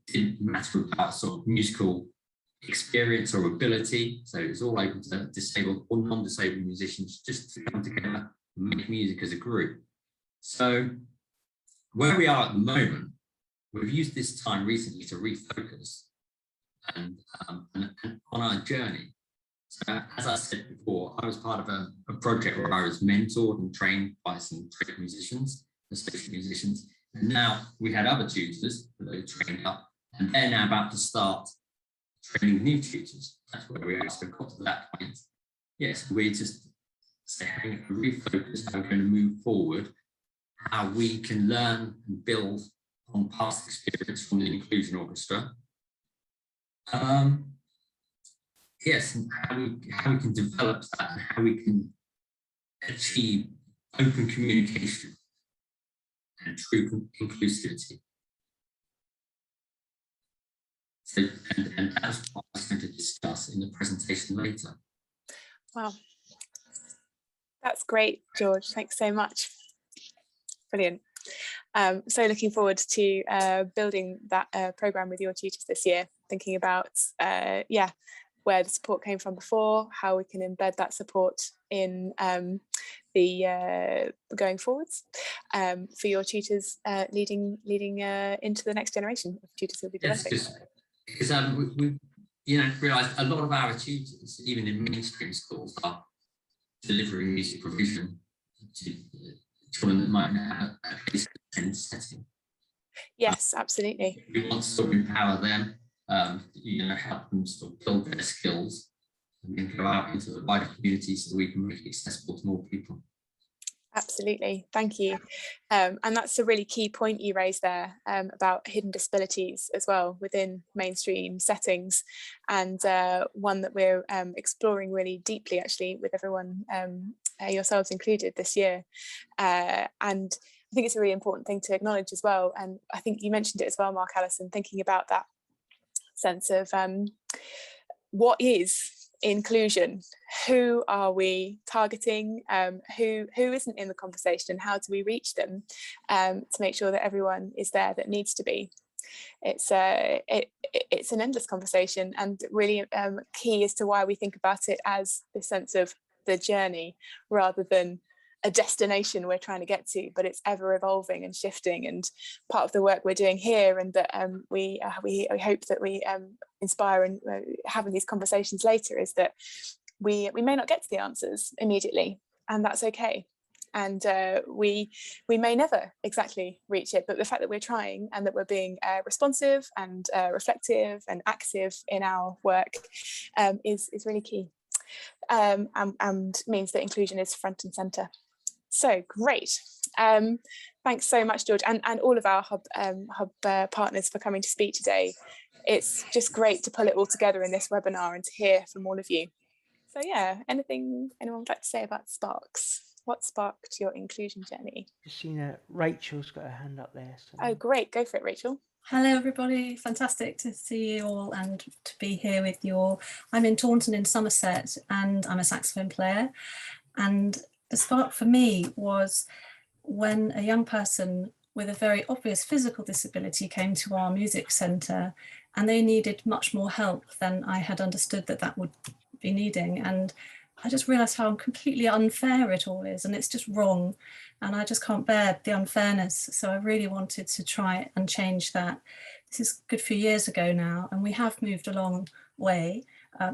didn't matter about sort of musical experience or ability, so it's all open to disabled or non-disabled musicians just to come together and make music as a group. So where we are at the moment, we've used this time recently to refocus and on our journey. So as I said before, I was part of a project where I was mentored and trained by some trade musicians, associate musicians, and now we had other tutors that they trained up, and they're now about to start training new tutors. That's where we are. So we've got to that point. Yes, we're just having a refocus, how we're going to move forward, how we can learn and build on past experience from the Inclusion Orchestra. Yes, and how we can develop that and how we can achieve open communication and true inclusivity. So, and that's what I was going to discuss in the presentation later. Wow, that's great, George. Thanks so much. Brilliant. So looking forward to building that programme with your tutors this year, thinking about where the support came from before, how we can embed that support in the going forwards for your tutors, leading into the next generation of tutors who'll be developing. Yes, because we realise a lot of our tutors, even in mainstream schools, are delivering music provision to children that might not have a place in setting. Yes, absolutely. We want to sort of empower them, help them sort of build their skills and then go out into the wider community so that we can make it accessible to more people. Absolutely, thank you. And that's a really key point you raised there about hidden disabilities as well within mainstream settings, and one that we're exploring really deeply actually with everyone, yourselves included, this year. And I think it's a really important thing to acknowledge as well. And I think you mentioned it as well, Mark Allison, thinking about that sense of what is inclusion, who are we targeting, who isn't in the conversation, and how do we reach them to make sure that everyone is there that needs to be. It's an endless conversation, and really key as to why we think about it as this sense of the journey rather than a destination we're trying to get to, but it's ever evolving and shifting. And part of the work we're doing here, and that we hope that we inspire and having these conversations later, is that we may not get to the answers immediately, and that's okay. And we may never exactly reach it, but the fact that we're trying and that we're being responsive and reflective and active in our work is really key, and means that inclusion is front and centre. So great. Thanks so much, George, and all of our hub partners for coming to speak today. It's just great to pull it all together in this webinar and to hear from all of you. So yeah, anything anyone would like to say about Sparks? What sparked your inclusion journey? Just seen Rachel's got her hand up there. So. Oh, great. Go for it, Rachel. Hello, everybody. Fantastic to see you all and to be here with you all. I'm in Taunton in Somerset, and I'm a saxophone player. And the spark for me was when a young person with a very obvious physical disability came to our music centre, and they needed much more help than I had understood that would be needing. And I just realised how completely unfair it all is, and it's just wrong. And I just can't bear the unfairness. So I really wanted to try and change that. This is a good few years ago now, and we have moved a long way.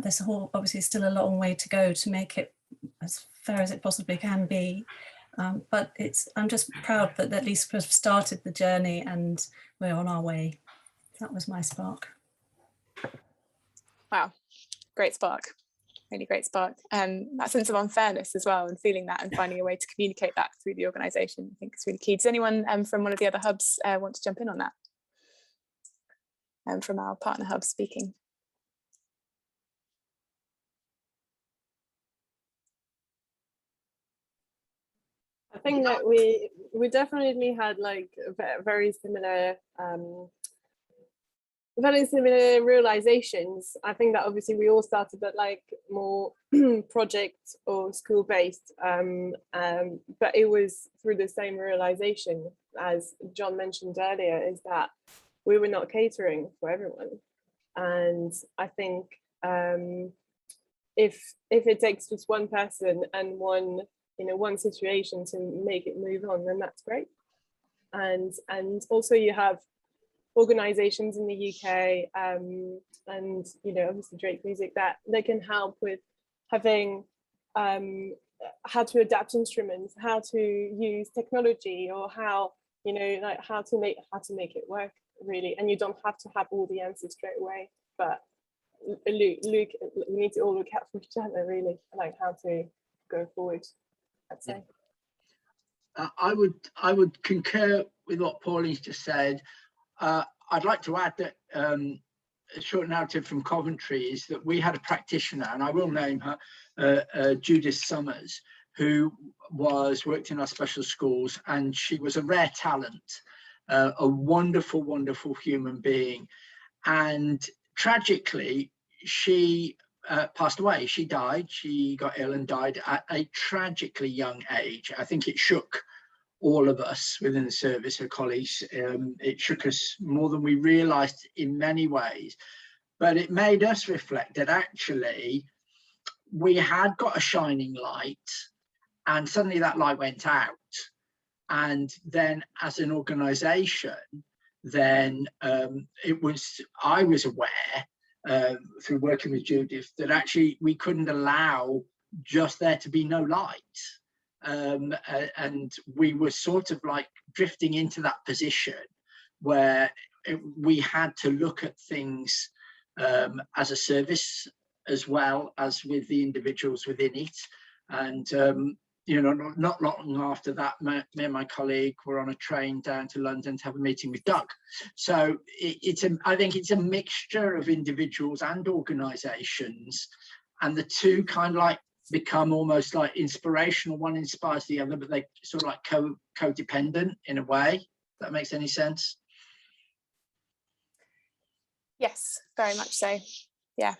There's obviously still a long way to go to make it as fair as it possibly can be. But I'm just proud that at least we've started the journey and we're on our way. That was my spark. Wow, great spark. Really great spark. And that sense of unfairness as well, and feeling that and finding a way to communicate that through the organisation, I think is really key. Does anyone from one of the other hubs want to jump in on that? From our partner hub speaking. I think that we definitely had like very similar realizations. I think that obviously we all started at like more project or school based, but it was through the same realization as John mentioned earlier, is that we were not catering for everyone. And I think if it takes just one person and one situation to make it move on, then that's great. and also you have organizations in the UK and obviously Drake Music that can help with having how to adapt instruments, how to use technology, or how how to make it work really. And you don't have to have all the answers straight away, but Luke, we need to all look out for each other really, like how to go forward, I'd say. I would concur with what Pauline's just said. I'd like to add that a short narrative from Coventry is that we had a practitioner, and I will name her, Judith Summers, who worked in our special schools, and she was a rare talent, a wonderful, wonderful human being. And tragically, she passed away. She died. She got ill and died at a tragically young age. I think it shook all of us within the service, her colleagues. It shook us more than we realized in many ways, but it made us reflect that actually we had got a shining light, and suddenly that light went out. And then as an organization, then I was aware through working with Judith that actually we couldn't allow just there to be no light. And we were sort of like drifting into that position where we had to look at things as a service as well as with the individuals within it. And not long after that, me and my colleague were on a train down to London to have a meeting with Doug. So I think it's a mixture of individuals and organizations, and the two kind of like become almost like inspirational. One inspires the other, but they sort of like codependent in a way. If that makes any sense? Yes, very much so. Yeah.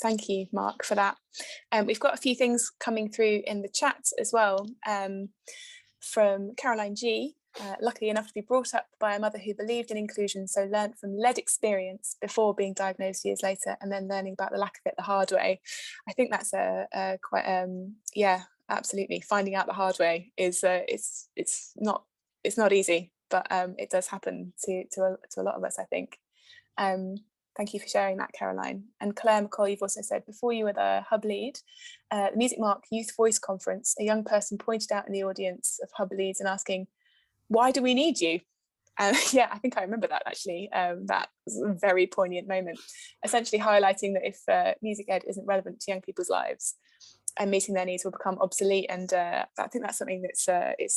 Thank you, Mark, for that. We've got a few things coming through in the chat as well, from Caroline G. Luckily enough to be brought up by a mother who believed in inclusion, so learnt from lead experience before being diagnosed years later, and then learning about the lack of it the hard way. I think that's yeah, absolutely. Finding out the hard way is it's not easy, but it does happen to a lot of us, I think. Thank you for sharing that, Caroline. And Claire McCall, you've also said, before you were the hub lead, the Music Mark Youth Voice Conference, a young person pointed out in the audience of hub leads and asking, why do we need you? Yeah, I think I remember that actually. That was a very poignant moment, essentially highlighting that if music ed isn't relevant to young people's lives and meeting their needs will become obsolete. And I think that's something that's is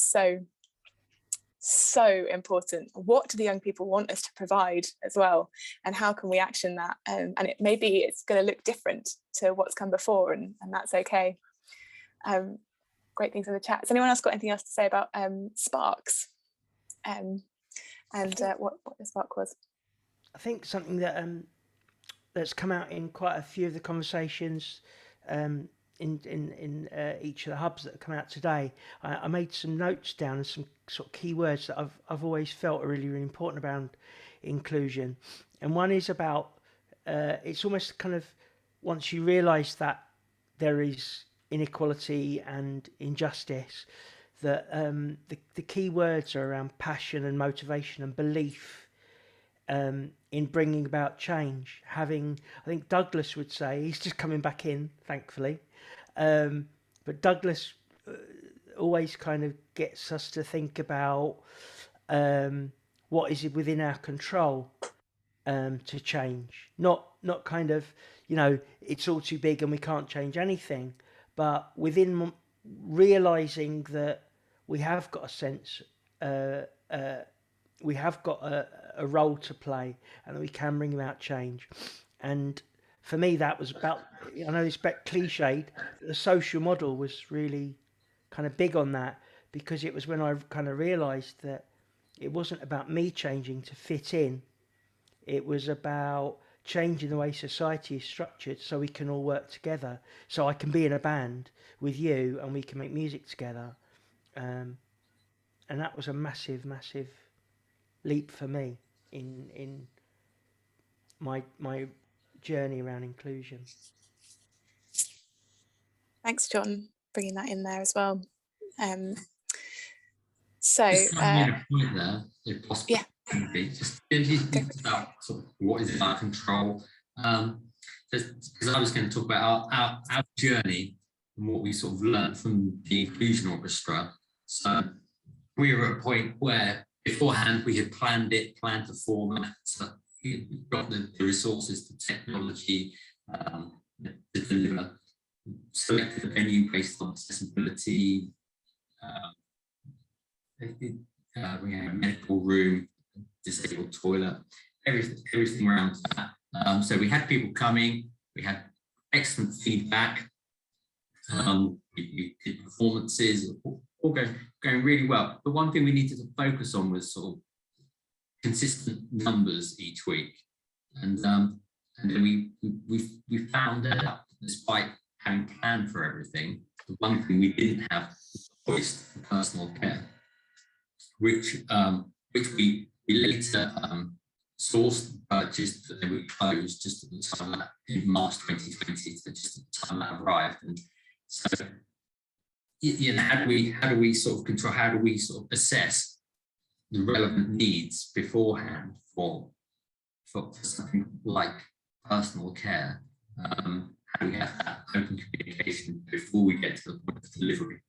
so important. What do the young people want us to provide as well, and how can we action that? And maybe it's going to look different to what's come before, and that's okay. Great things in the chat. Has anyone else got anything else to say about Sparks and what the Spark was? I think something that that's come out in quite a few of the conversations in each of the hubs that have come out today. I made some notes down and some sort of key words that I've always felt are really, really important about inclusion. And one is about it's almost kind of, once you realise that there is inequality and injustice, that the key words are around passion and motivation and belief in bringing about change. I think Douglas would say, he's just coming back in, thankfully, but Douglas always kind of gets us to think about what is within our control to change. Not kind of, it's all too big and we can't change anything, but within realising that we have got a sense, we have got a role to play, and that we can bring about change. And for me, that was about, I know it's a bit cliched, the social model was really kind of big on that, because it was when I kind of realised that it wasn't about me changing to fit in. It was about changing the way society is structured so we can all work together. So I can be in a band with you and we can make music together. And that was a massive, massive leap for me in my journey around inclusion. Thanks, John, bringing that in there as well. So just a point there, if possible. Yeah. Just about sort of what is in our control. Just because I was going to talk about our journey and what we sort of learned from the Inclusion Orchestra. So we were at a point where beforehand we had planned the format, so we got the resources, the technology to deliver, selected a venue based on accessibility. We had a medical room, disabled toilet, everything around that. So we had people coming, we had excellent feedback, we did performances, all going really well. But one thing we needed to focus on was sort of consistent numbers each week. And then we found out, despite having planned for everything, the one thing we didn't have was personal care, which we later sourced, purchased, and then we closed just at the time in March 2020, so just at the time that arrived. And so, you know, how do we sort of control, how do we sort of assess the relevant needs beforehand for something like personal care? How do we have that open communication before we get to the point of delivery?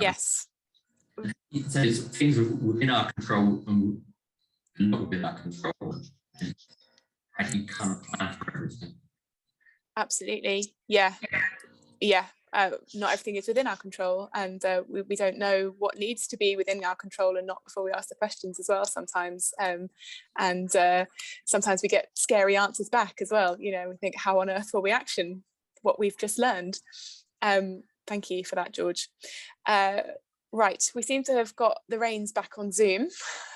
Yes. So things within our control and not within our control. And how do you kind of plan for everything? Absolutely. Yeah. Not everything is within our control, and we don't know what needs to be within our control and not before we ask the questions as well sometimes. And sometimes we get scary answers back as well. You know, we think, how on earth will we action what we've just learned? Thank you for that, George. Right, we seem to have got the reins back on Zoom,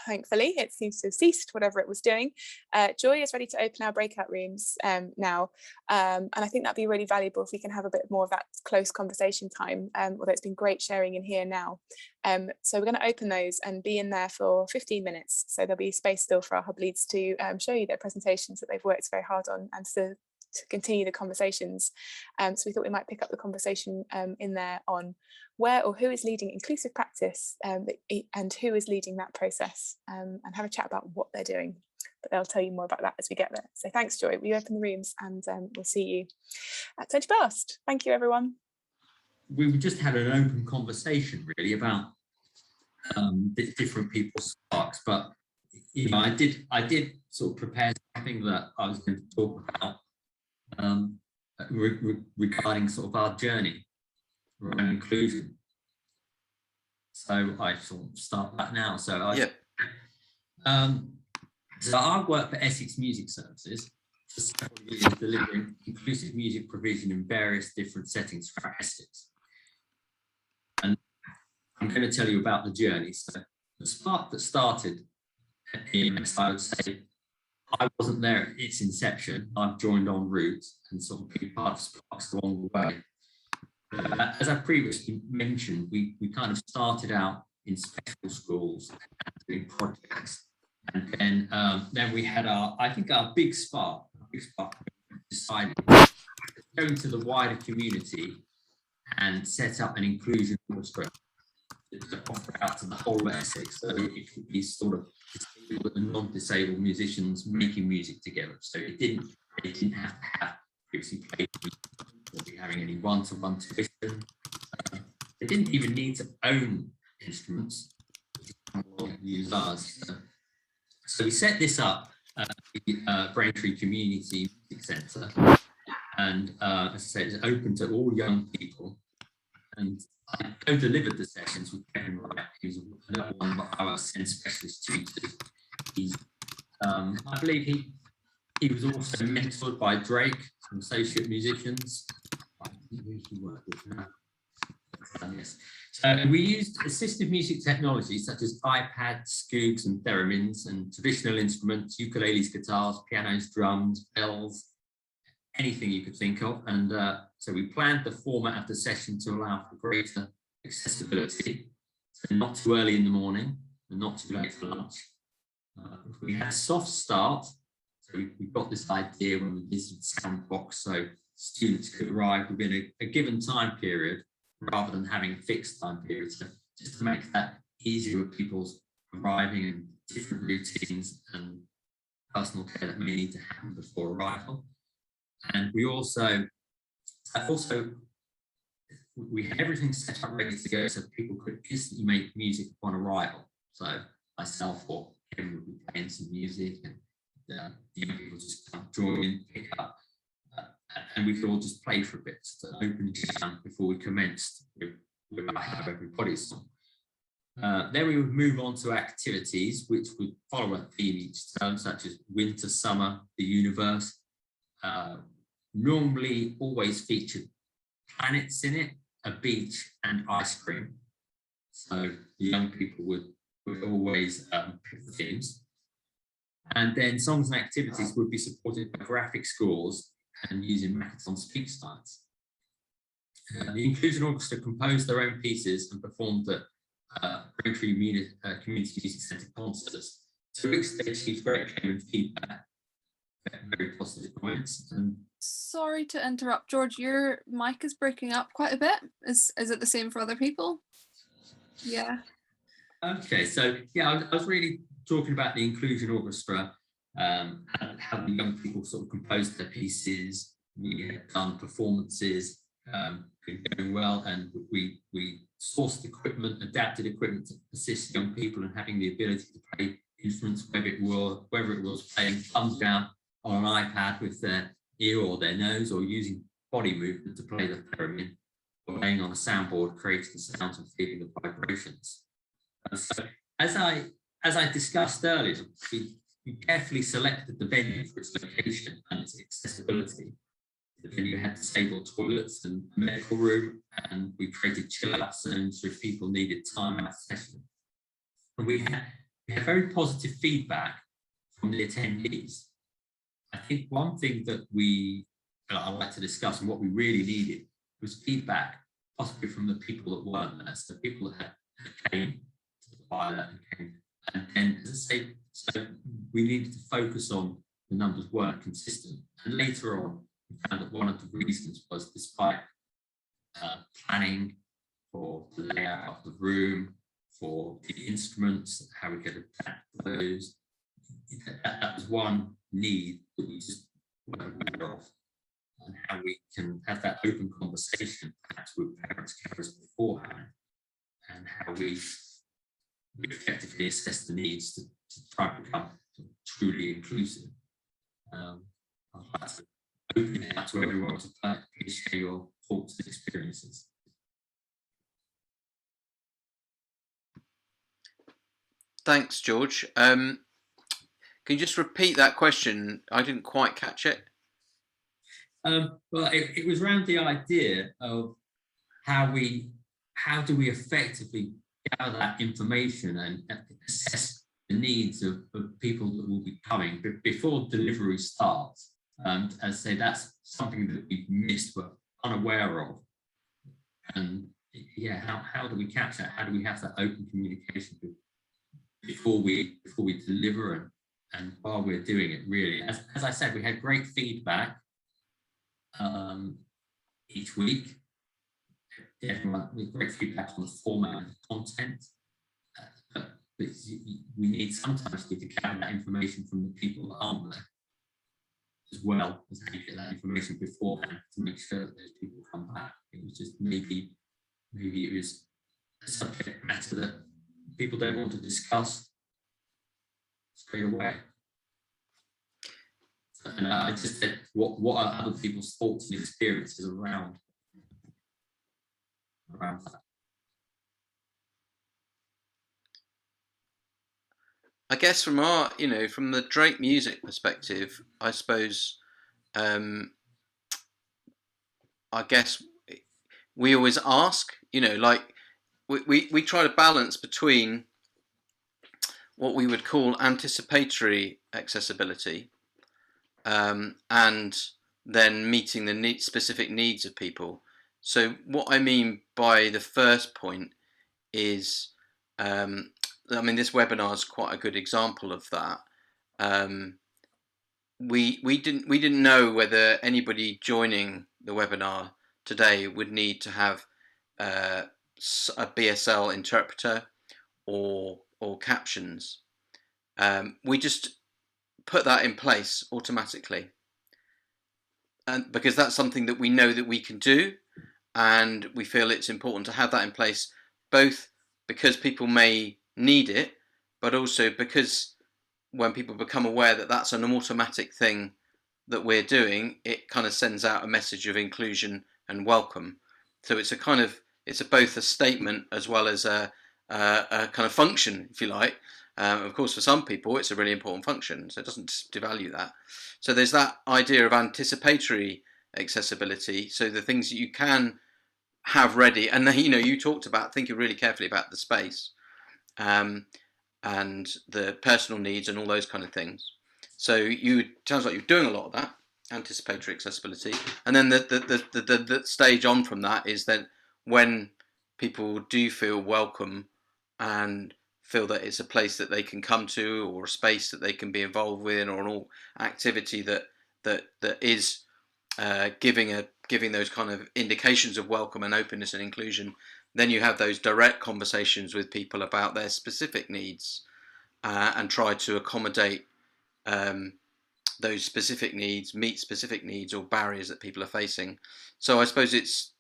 thankfully. It seems to have ceased whatever it was doing. Joy is ready to open our breakout rooms now. And I think that'd be really valuable if we can have a bit more of that close conversation time, although it's been great sharing in here now. So we're going to open those and be in there for 15 minutes. So there'll be space still for our hub leads to show you their presentations that they've worked very hard on, and to continue the conversations. So we thought we might pick up the conversation in there on where or who is leading inclusive practice, and who is leading that process, and have a chat about what they're doing. But they'll tell you more about that as we get there. So thanks, Joy. We open the rooms, and we'll see you at 20 past. Thank you, everyone. We just had an open conversation really about different people's sparks, but you know, I did sort of prepare something that I was going to talk about regarding sort of our journey around inclusion. So I sort of start that now. So so I work for Essex Music Services for several years, delivering inclusive music provision in various different settings for Essex. And I'm going to tell you about the journey. So the spark that started at EMS, I would say, I wasn't there at its inception. I've joined en route and sort of been part of sparks along the way. As I previously mentioned, we kind of started out in special schools and doing projects, and then we had our big spark decided to go into the wider community and set up an inclusion orchestra to offer out to the whole of Essex, so it could be sort of disabled and non-disabled musicians making music together. So they didn't have to have previously played music or be having any one-to-one tuition. They didn't even need to own instruments. Use ours. So we set this up at the Braintree Community Music Centre, and as I said, it's open to all young people. And I co-delivered the sessions with Kevin Wright. He was another one of our SEND specialist tutors. I believe he was also mentored by Drake, some associate musicians. Yes. So we used assistive music technology such as iPads, Skoogs and theremins, and traditional instruments, ukuleles, guitars, pianos, drums, bells, anything you could think of. And so we planned the format of the session to allow for greater accessibility. So not too early in the morning and not too late for lunch. We had a soft start. So we got this idea when we visited Soundbox, so students could arrive within a given time period rather than having fixed time periods, so just to make that easier with people's arriving and different routines and personal care that may need to happen before arrival. And we had everything set up ready to go so people could instantly make music upon arrival. So myself or Kevin would be playing some music, and the young people just kind of join in, pick up, and we could all just play for a bit to open down before we commenced with I Have Everybody song. Then we would move on to activities which would follow a theme each term, such as winter, summer, the universe. Normally always featured planets in it, a beach and ice cream. So the young people would always pick the themes. And then songs and activities would be supported by graphic scores and using Makaton speech styles. The Inclusion Orchestra composed their own pieces and performed at Braintree Community Music Centre concerts, to which they achieved great acclaim and feedback, very positive comments. And Sorry to interrupt, George, your mic is breaking up quite a bit. Is it the same for other people? Yeah. okay, so yeah, I was really talking about the Inclusion Orchestra and how the young people sort of composed their pieces. We had done performances, been going well, and we sourced equipment, adapted equipment to assist young people in having the ability to play instruments, whether it was playing thumbs down on an iPad with their ear or their nose, or using body movement to play the theremin, or laying on a soundboard, creating the sounds and feeling the vibrations. So as I discussed earlier, we carefully selected the venue for its location and its accessibility. The venue had disabled toilets and a medical room, and we created chill-out zones if people needed time out of session. And we had very positive feedback from the attendees. I think one thing that I'd like to discuss, and what we really needed, was feedback, possibly from the people that weren't there, so people that had came to the pilot and then, as I say, so we needed to focus on the numbers weren't consistent. And later on, we found that one of the reasons was, despite planning for the layout of the room, for the instruments, how we could adapt those, that was one need that we just weren't aware of, and how we can have that open conversation, perhaps with parents, carers beforehand, and how we effectively assess the needs to try and become truly inclusive. I'd like to open it up to everyone to please share your thoughts and experiences. Thanks, George. Can you just repeat that question? I didn't quite catch it. Well, it was around the idea of how do we effectively gather that information and assess the needs of people that will be coming before delivery starts. As I say, that's something that we've missed, we're unaware of. And yeah, how do we capture that? How do we have that open communication before we deliver and while we're doing it, really? As I said, we had great feedback each week. Everyone with great feedback on the format and the content. But we need sometimes to gather that information from the people that aren't there, as well as how you get that information beforehand to make sure that those people come back. It was just maybe it was a subject matter that people don't want to discuss straight away. And I just said, what are other people's thoughts and experiences around that? I guess from from the Drake Music perspective, I suppose, I guess we always ask, like we try to balance between what we would call anticipatory accessibility and then meeting the specific needs of people. So what I mean by the first point is, this webinar is quite a good example of that. We didn't know whether anybody joining the webinar today would need to have a BSL interpreter, or captions. We just put that in place automatically, and because that's something that we know that we can do, and we feel it's important to have that in place, both because people may need it, but also because when people become aware that that's an automatic thing that we're doing, it kind of sends out a message of inclusion and welcome. So it's both a statement as well as a kind of function, if you like. Of course, for some people, it's a really important function, so it doesn't devalue that. So there's that idea of anticipatory accessibility. So the things that you can have ready, and you talked about thinking really carefully about the space, and the personal needs and all those kind of things. So sounds like you're doing a lot of that anticipatory accessibility, and then the stage on from that is that when people do feel welcome and feel that it's a place that they can come to, or a space that they can be involved with, or an all activity that is giving those kind of indications of welcome and openness and inclusion, then you have those direct conversations with people about their specific needs, and try to accommodate those specific needs, meet specific needs or barriers that people are facing. So I suppose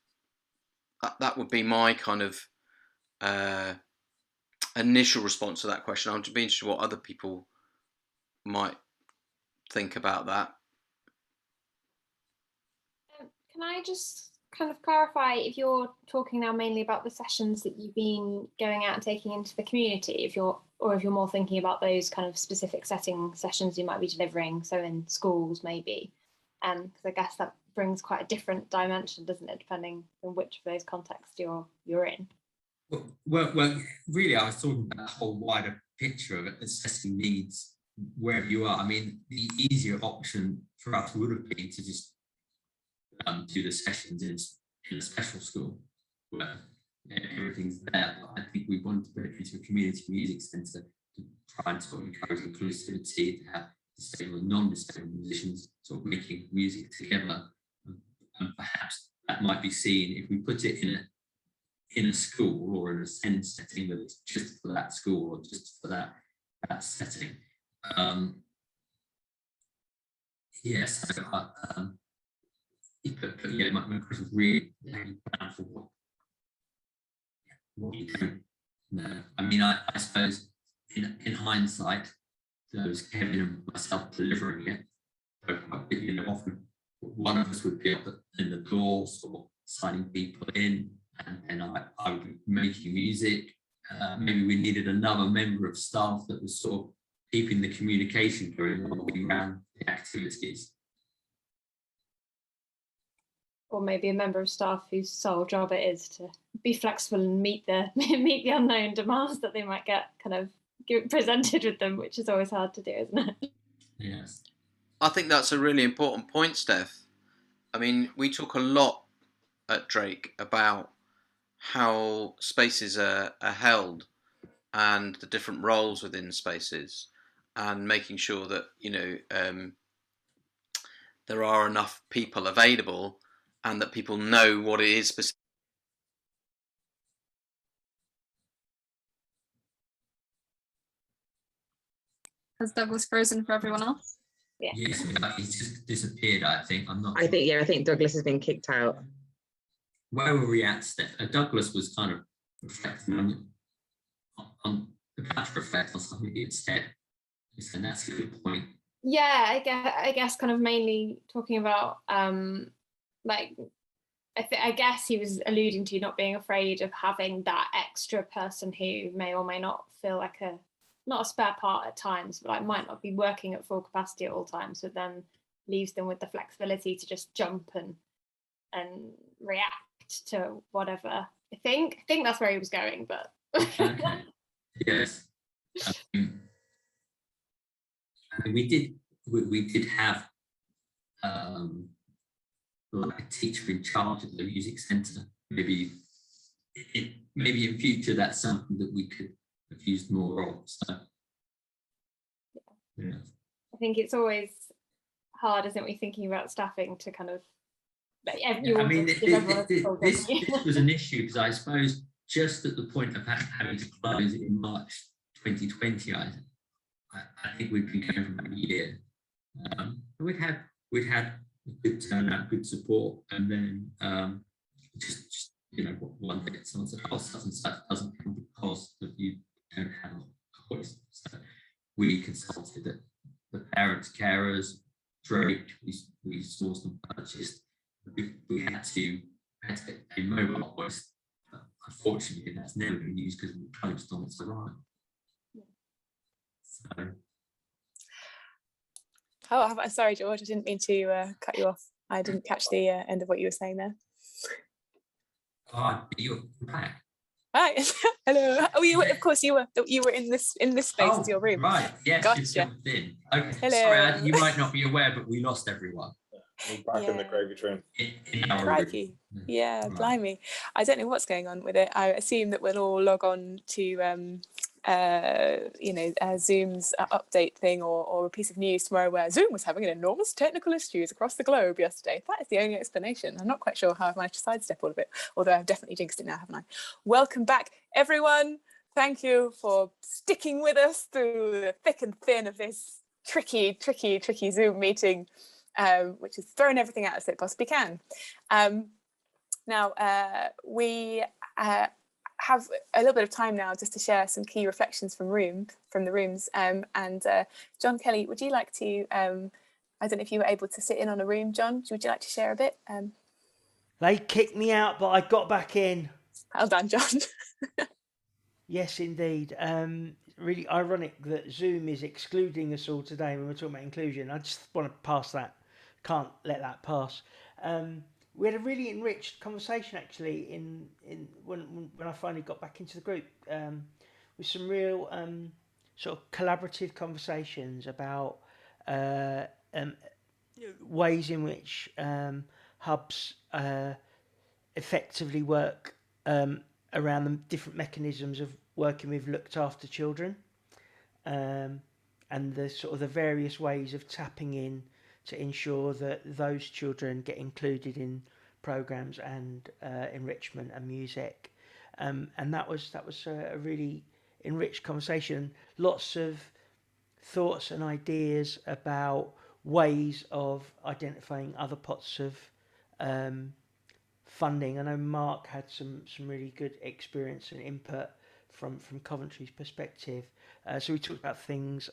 that would be my kind of initial response to that question. I'd be interested what other people might think about that. Can I just kind of clarify, if you're talking now mainly about the sessions that you've been going out and taking into the community, if you're more thinking about those kind of specific setting sessions you might be delivering, so in schools maybe, because I guess that brings quite a different dimension, doesn't it, depending on which of those contexts you're in. Well, really, I was talking about the whole wider picture of assessing needs wherever you are. I mean, the easier option for us would have been to just do the sessions in a special school where everything's there. But I think we wanted to put it into a community music centre to try and sort of encourage inclusivity, to have disabled and non-disabled musicians sort of making music together. And perhaps that might be seen if we put it in a school or in a SEND setting, that it's just for that school or just for that setting. Yes, but yeah, my question is really for what you don't know. I mean, I suppose in hindsight, those Kevin and myself delivering it, often one of us would be up in the doors or signing people in, and I would be making music. Maybe we needed another member of staff that was sort of keeping the communication going while we ran the activities. Or maybe a member of staff whose sole job it is to be flexible and meet the unknown demands that they might get kind of presented with them, which is always hard to do, isn't it? Yes. I think that's a really important point, Steph. I mean, we talk a lot at Drake about how spaces are held and the different roles within spaces, and making sure that there are enough people available and that people know what it is specific. Has Douglas frozen for everyone else? Yeah. Yes, he's just disappeared, I think. I think Douglas has been kicked out. Where were we at, Steph? Douglas was kind of reflecting on about to reflect on something he had said. And that's a good point. Yeah, I guess kind of mainly talking about I guess he was alluding to not being afraid of having that extra person who may or may not feel like not a spare part at times, but might not be working at full capacity at all times, but then leaves them with the flexibility to just jump and react to whatever. I think that's where he was going, but okay. Yes. We did have like a teacher in charge of the music centre. Maybe in future that's something that we could have used more of. So yeah. I think it's always hard, isn't we, thinking about staffing to kind of. This was an issue because I suppose just at the point of having to close in March 2020, I think we've been going for about a year. We'd had a good turnout, good support, and then just one day someone said, "Oh, such and such doesn't come because of you don't have a voice." So we consulted the parents, carers, Drake. We sourced and purchased. We had to get a mobile voice. Unfortunately, that's never been used because we closed on its own. So. Oh, sorry, George. I didn't mean to cut you off. I didn't catch the end of what you were saying there. You're back. Hi. Hello. Oh, of course you were in this space. It's your room. Right. Yes. Gotcha. Okay. Hello. Sorry, you might not be aware, but we lost everyone. We're back in the gravy train. In our Crikey. room. Yeah, Right. blimey. I don't know what's going on with it. I assume that we'll all log on to Zoom's update thing or a piece of news tomorrow where Zoom was having enormous technical issues across the globe yesterday. That is the only explanation. I'm not quite sure how I've managed to sidestep all of it, although I've definitely jinxed it now, haven't I? Welcome back, everyone. Thank you for sticking with us through the thick and thin of this tricky Zoom meeting, which is throwing everything at us that it possibly can. Now, we have a little bit of time now just to share some key reflections from the rooms. John Kelly, would you like to, I don't know if you were able to sit in on a room, John, would you like to share a bit? They kicked me out, but I got back in. Well done, John. Yes, indeed. Really ironic that Zoom is excluding us all today when we're talking about inclusion. I just want to pass that. Can't let that pass. We had a really enriched conversation actually in when I finally got back into the group, with some real sort of collaborative conversations about ways in which hubs effectively work around the different mechanisms of working with looked after children, and the sort of the various ways of tapping in to ensure that those children get included in programs and enrichment and music, and that was a really enriched conversation. Lots of thoughts and ideas about ways of identifying other pots of funding. I know Mark had some really good experience and input from Coventry's perspective. So we talked about things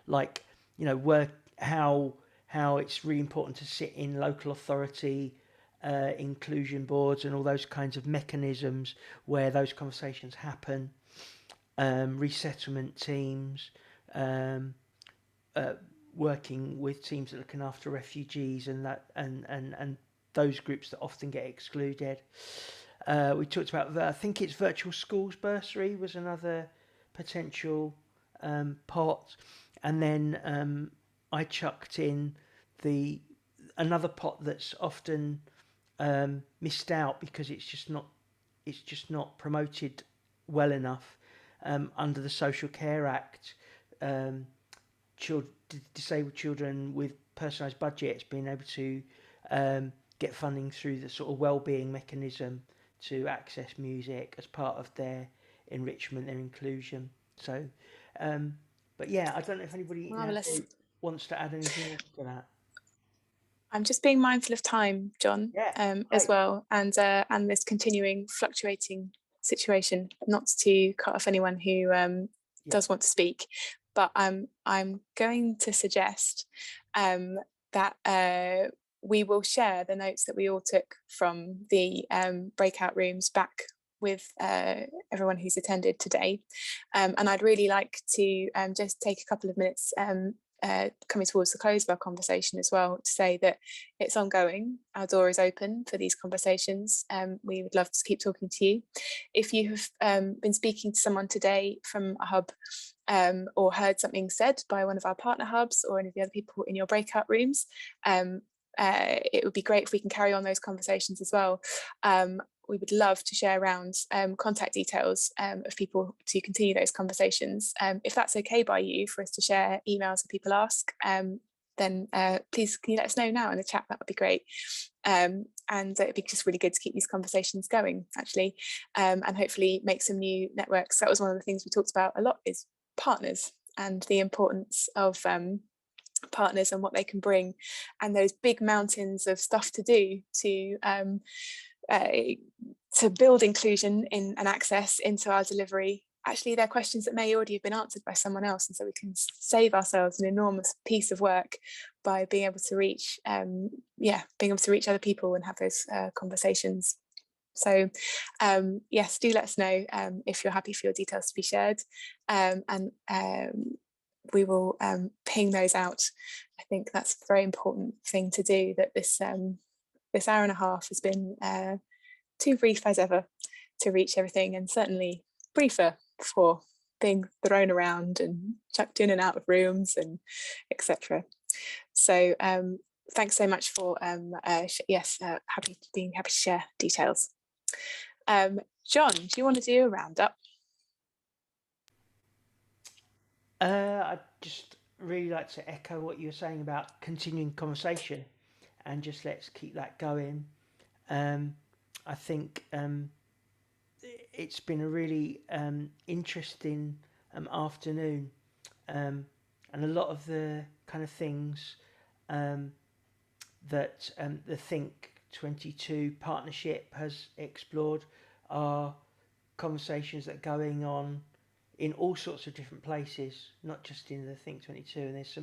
like how it's really important to sit in local authority inclusion boards and all those kinds of mechanisms where those conversations happen. Resettlement teams, working with teams that are looking after refugees and those groups that often get excluded. We talked about I think it's virtual schools bursary was another potential pot, and then I chucked in another pot that's often missed out because it's just not promoted well enough under the Social Care Act. Disabled children with personalised budgets being able to get funding through the sort of wellbeing mechanism to access music as part of their enrichment, their inclusion. So, but yeah, I don't know if anybody wants to add anything else to that. I'm just being mindful of time, John, as well, and this continuing fluctuating situation. Not to cut off anyone who does want to speak, but I'm going to suggest that we will share the notes that we all took from the breakout rooms back with everyone who's attended today, and I'd really like to just take a couple of minutes coming towards the close of our conversation as well to say that it's ongoing. Our door is open for these conversations. We would love to keep talking to you. If you have been speaking to someone today from a hub or heard something said by one of our partner hubs or any of the other people in your breakout rooms, it would be great if we can carry on those conversations as well. We would love to share around contact details of people to continue those conversations. If that's okay by you for us to share emails that people ask, then please can you let us know now in the chat? That would be great. And it'd be just really good to keep these conversations going, actually, and hopefully make some new networks. That was one of the things we talked about a lot, is partners and the importance of partners and what they can bring, and those big mountains of stuff to do to build inclusion in and access into our delivery. Actually, they're questions that may already have been answered by someone else, and so we can save ourselves an enormous piece of work by being able to reach other people and have those conversations. So yes, do let us know if you're happy for your details to be shared, and we will ping those out. I think that's a very important thing to do, that this hour and a half has been too brief as ever to reach everything, and certainly briefer for being thrown around and chucked in and out of rooms and etc. So thanks so much for happy to share details. John, do you want to do a roundup? I'd just really like to echo what you were saying about continuing conversation, and just let's keep that going. I think it's been a really interesting afternoon, and a lot of the kind of things that the Think 22 partnership has explored are conversations that are going on in all sorts of different places, not just in the Think 22, and there's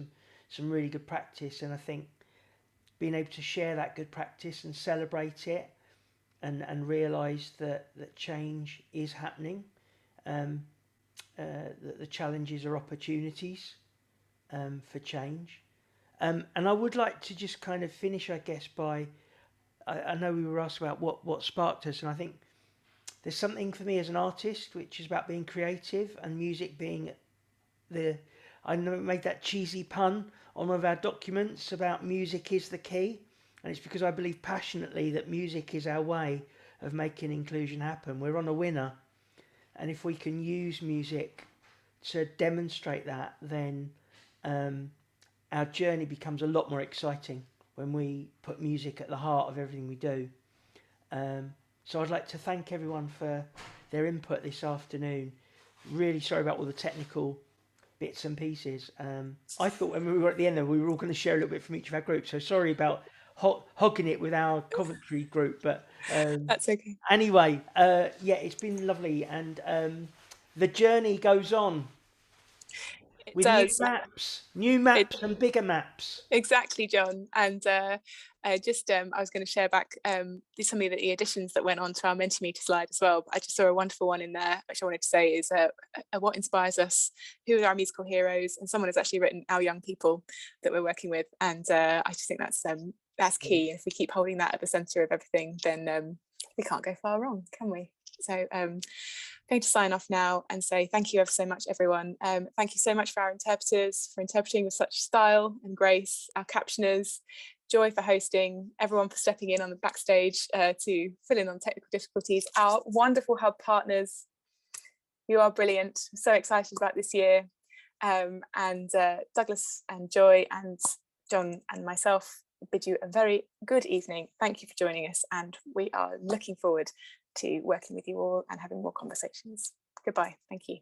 some really good practice, and I think being able to share that good practice and celebrate it, and realise that change is happening, that the challenges are opportunities for change. And I would like to just kind of finish, I guess, by, I know we were asked about what sparked us, and I think there's something for me as an artist which is about being creative, and music being I know I made that cheesy pun on one of our documents about music is the key, and it's because I believe passionately that music is our way of making inclusion happen. We're on a winner, and if we can use music to demonstrate that, then our journey becomes a lot more exciting when we put music at the heart of everything we do. So I'd like to thank everyone for their input this afternoon. Really sorry about all the technical bits and pieces. I thought when we were at the end, we were all going to share a little bit from each of our groups. So sorry about hogging it with our Coventry group, but that's okay. Anyway, it's been lovely, and the journey goes on. It with does. New maps and bigger maps. Exactly, John. And I was going to share back some of the additions that went on to our Mentimeter slide as well. But I just saw a wonderful one in there, which I wanted to say is what inspires us, who are our musical heroes, and someone has actually written our young people that we're working with. And I just think that's key. If we keep holding that at the centre of everything, then we can't go far wrong, can we? So I'm going to sign off now and say thank you ever so much, everyone. Thank you so much for our interpreters, for interpreting with such style and grace, our captioners, Joy for hosting, everyone for stepping in on the backstage to fill in on technical difficulties, our wonderful hub partners, you are brilliant. I'm so excited about this year. And Douglas and Joy and John and myself bid you a very good evening. Thank you for joining us, and we are looking forward to working with you all and having more conversations. Goodbye. Thank you.